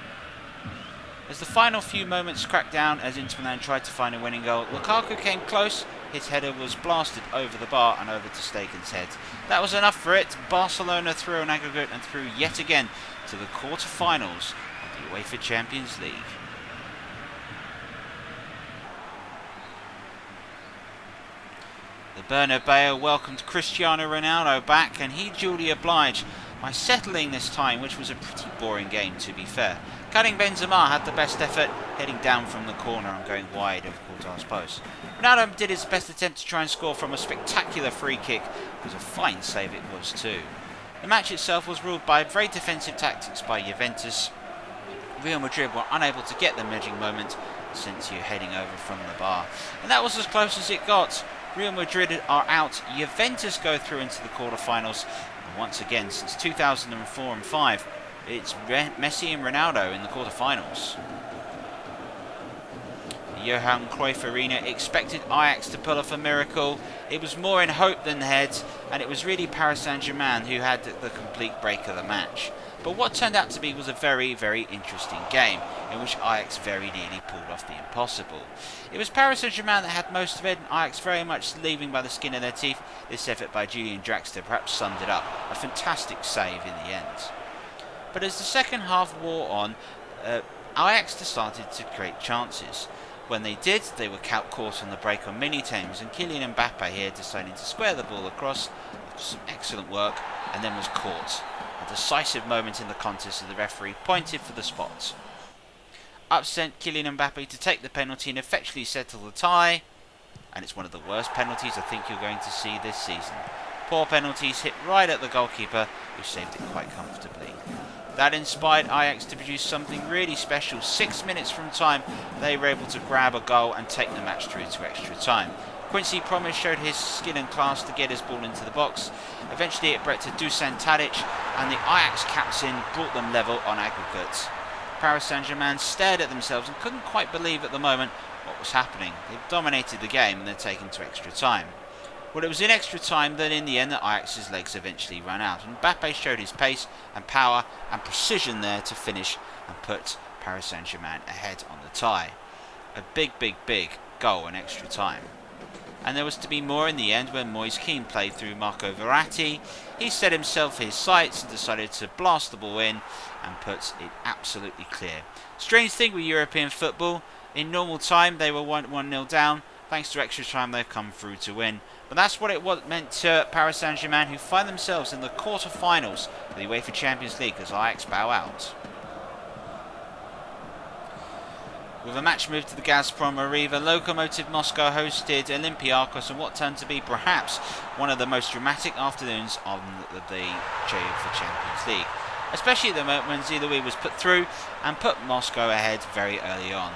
As the final few moments cracked down as Inter Milan tried to find a winning goal, Lukaku came close. His header was blasted over the bar and over to Stegen's head. That was enough for it. Barcelona through an aggregate and through yet again to the quarter-finals of the UEFA Champions League. The Bernabeu welcomed Cristiano Ronaldo back, and he duly obliged by settling this time, which was a pretty boring game to be fair. Karim Benzema had the best effort, heading down from the corner and going wide of Courtois' post. Ronaldo did his best attempt to try and score from a spectacular free kick. It was a fine save it was too. The match itself was ruled by very defensive tactics by Juventus. Real Madrid were unable to get the magic moment, since you're heading over from the bar. And that was as close as it got. Real Madrid are out. Juventus go through into the quarterfinals. And once again, since 2004 and 5, it's Messi and Ronaldo in the quarterfinals. The Johan Cruyff Arena expected Ajax to pull off a miracle. It was more in hope than head, and it was really Paris Saint-Germain who had the complete break of the match. But what turned out to be was a very, very interesting game, in which Ajax very nearly pulled off the impossible. It was Paris Saint-Germain that had most of it, and Ajax very much leaving by the skin of their teeth. This effort by Julian Draxler perhaps summed it up. A fantastic save in the end. But as the second half wore on, Ajax started to create chances. When they did, they were caught on the break on many times, and Kylian Mbappe here decided to square the ball across after some excellent work, and then was caught. A decisive moment in the contest as the referee pointed for the spot. Up sent Kylian Mbappe to take the penalty and effectually settle the tie, and it's one of the worst penalties I think you're going to see this season. Poor penalties hit right at the goalkeeper, who saved it quite comfortably. That inspired Ajax to produce something really special. 6 minutes from time, they were able to grab a goal and take the match through to extra time. Quincy Promes showed his skill and class to get his ball into the box. Eventually it brought to Dusan Tadic, and the Ajax captain brought them level on aggregate. Paris Saint-Germain stared at themselves and couldn't quite believe at the moment what was happening. They dominated the game and they're taken to extra time. Well, it was in extra time that in the end that Ajax's legs eventually ran out, and Mbappe showed his pace and power and precision there to finish and put Paris Saint-Germain ahead on the tie. A big, big, big goal in extra time. And there was to be more in the end when Moise Kean played through Marco Verratti. He set himself his sights and decided to blast the ball in and put it absolutely clear. Strange thing with European football, in normal time they were 1-0 down. Thanks to extra time they've come through to win. But that's what it meant to Paris Saint-Germain, who find themselves in the quarter-finals of the UEFA Champions League as Ajax bow out. With a match moved to the Gazprom Arena, Lokamotiv Moscow hosted Olympiakos in what turned to be perhaps one of the most dramatic afternoons on the UEFA Champions League. Especially at the moment when Ziloui was put through and put Moscow ahead very early on.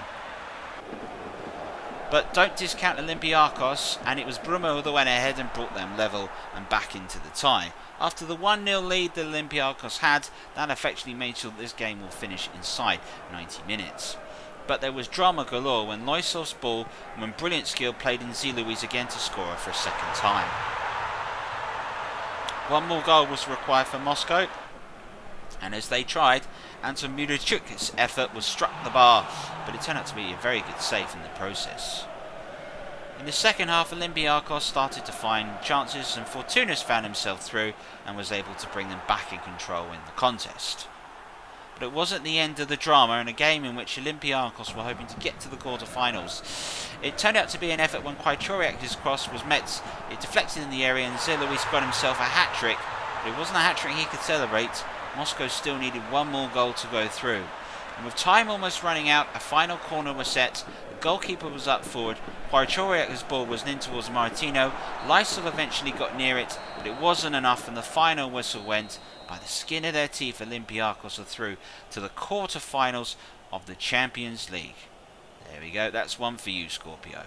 But don't discount Olympiakos, and it was Brummel that went ahead and brought them level and back into the tie. After the 1-0 lead that Olympiakos had, that effectively made sure that this game will finish inside 90 minutes. But there was drama galore when Loisov's ball and when brilliant skill played in Ziloui's again to score for a second time. One more goal was required for Moscow, and as they tried, Anton Mudrychuk's effort was struck the bar, but it turned out to be a very good save in the process. In the second half, Olympiakos started to find chances, and Fortounis found himself through and was able to bring them back in control in the contest. But it wasn't the end of the drama in a game in which Olympiakos were hoping to get to the quarter-finals. It turned out to be an effort when Krychoriak's cross was met. It deflected in the area and Zilouis got himself a hat-trick, but it wasn't a hat-trick he could celebrate. Moscow still needed one more goal to go through. And with time almost running out, a final corner was set. The goalkeeper was up forward. Krychoriak's ball was in towards Martino. Lysol eventually got near it, but it wasn't enough, and the final whistle went. By the skin of their teeth, Olympiakos are through to the quarter-finals of the Champions League. There we go, that's one for you, Scorpio.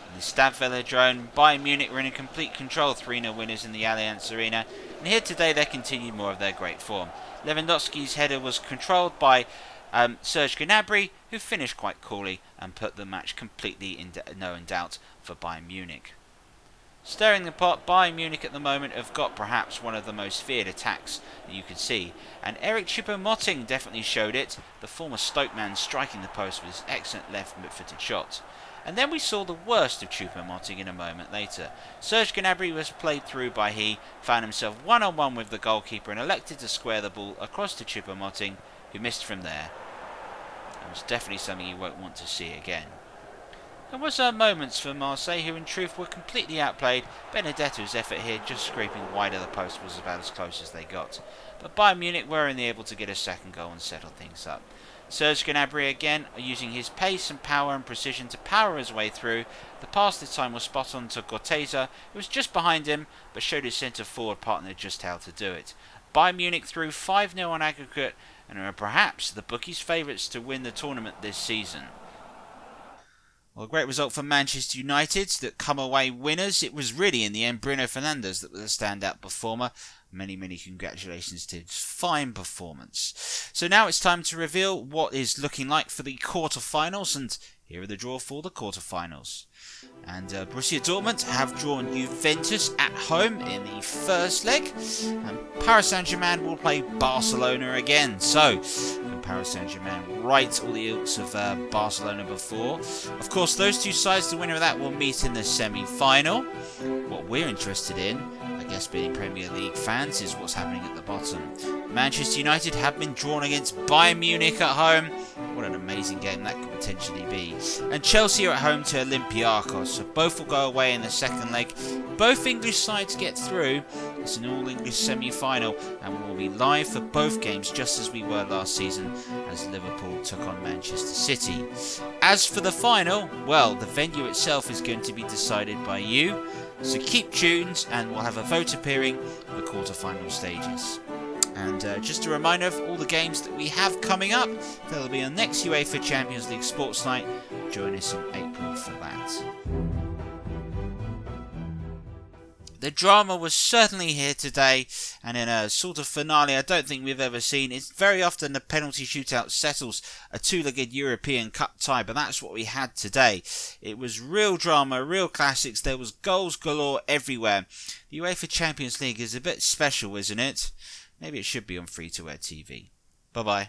In the Stade Velodrome, Bayern Munich were in complete control, 3-0 winners in the Allianz Arena, and here today they continued more of their great form. Lewandowski's header was controlled by Serge Gnabry, who finished quite coolly and put the match completely in no doubt for Bayern Munich. Stirring the pot, Bayern Munich at the moment have got perhaps one of the most feared attacks that you could see, and Eric Choupo-Moting definitely showed it, the former Stoke man striking the post with his excellent left-footed shot. And then we saw the worst of Choupo-Moting in a moment later. Serge Gnabry was played through by he, found himself one-on-one with the goalkeeper and elected to square the ball across to Choupo-Moting, who missed from there. It was definitely something you won't want to see again. There was moments for Marseille who in truth were completely outplayed. Benedetto's effort here just scraping wide of the post was about as close as they got. But Bayern Munich were only able to get a second goal and settle things up. Serge Gnabry again using his pace and power and precision to power his way through. The pass this time was spot on to Gorteza, who was just behind him but showed his centre forward partner just how to do it. Bayern Munich threw 5-0 on aggregate and are perhaps the bookies' favourites to win the tournament this season. Well, a great result for Manchester United that come away winners. It was really in the end Bruno Fernandes that was a standout performer. Many congratulations to his fine performance. So now it's time to reveal what is looking like for the quarterfinals, and here are the draw for the quarterfinals. And Borussia Dortmund have drawn Juventus at home in the first leg, and Paris Saint-Germain will play Barcelona again. So, can Paris Saint-Germain right all the ilks of Barcelona before? Of course, those two sides, the winner of that will meet in the semi-final. What we're interested in, I guess being Premier League fans, is what's happening at the bottom. Manchester United have been drawn against Bayern Munich at home. What an amazing game that could potentially be. And Chelsea are at home to Olympiakos, so both will go away in the second leg. Both English sides get through. It's an all-English semi-final, and we will be live for both games just as we were last season as Liverpool took on Manchester City. As for the final, well, the venue itself is going to be decided by you, so keep tuned and we'll have a vote appearing for the quarter-final stages. And just a reminder of all the games that we have coming up. They'll be on next UEFA Champions League Sportsnight. Join us in April for that. The drama was certainly here today, and in a sort of finale I don't think we've ever seen. It's very often the penalty shootout settles a two-legged European Cup tie, but that's what we had today. It was real drama, real classics. There was goals galore everywhere. The UEFA Champions League is a bit special, isn't it? Maybe it should be on free-to-air TV. Bye-bye.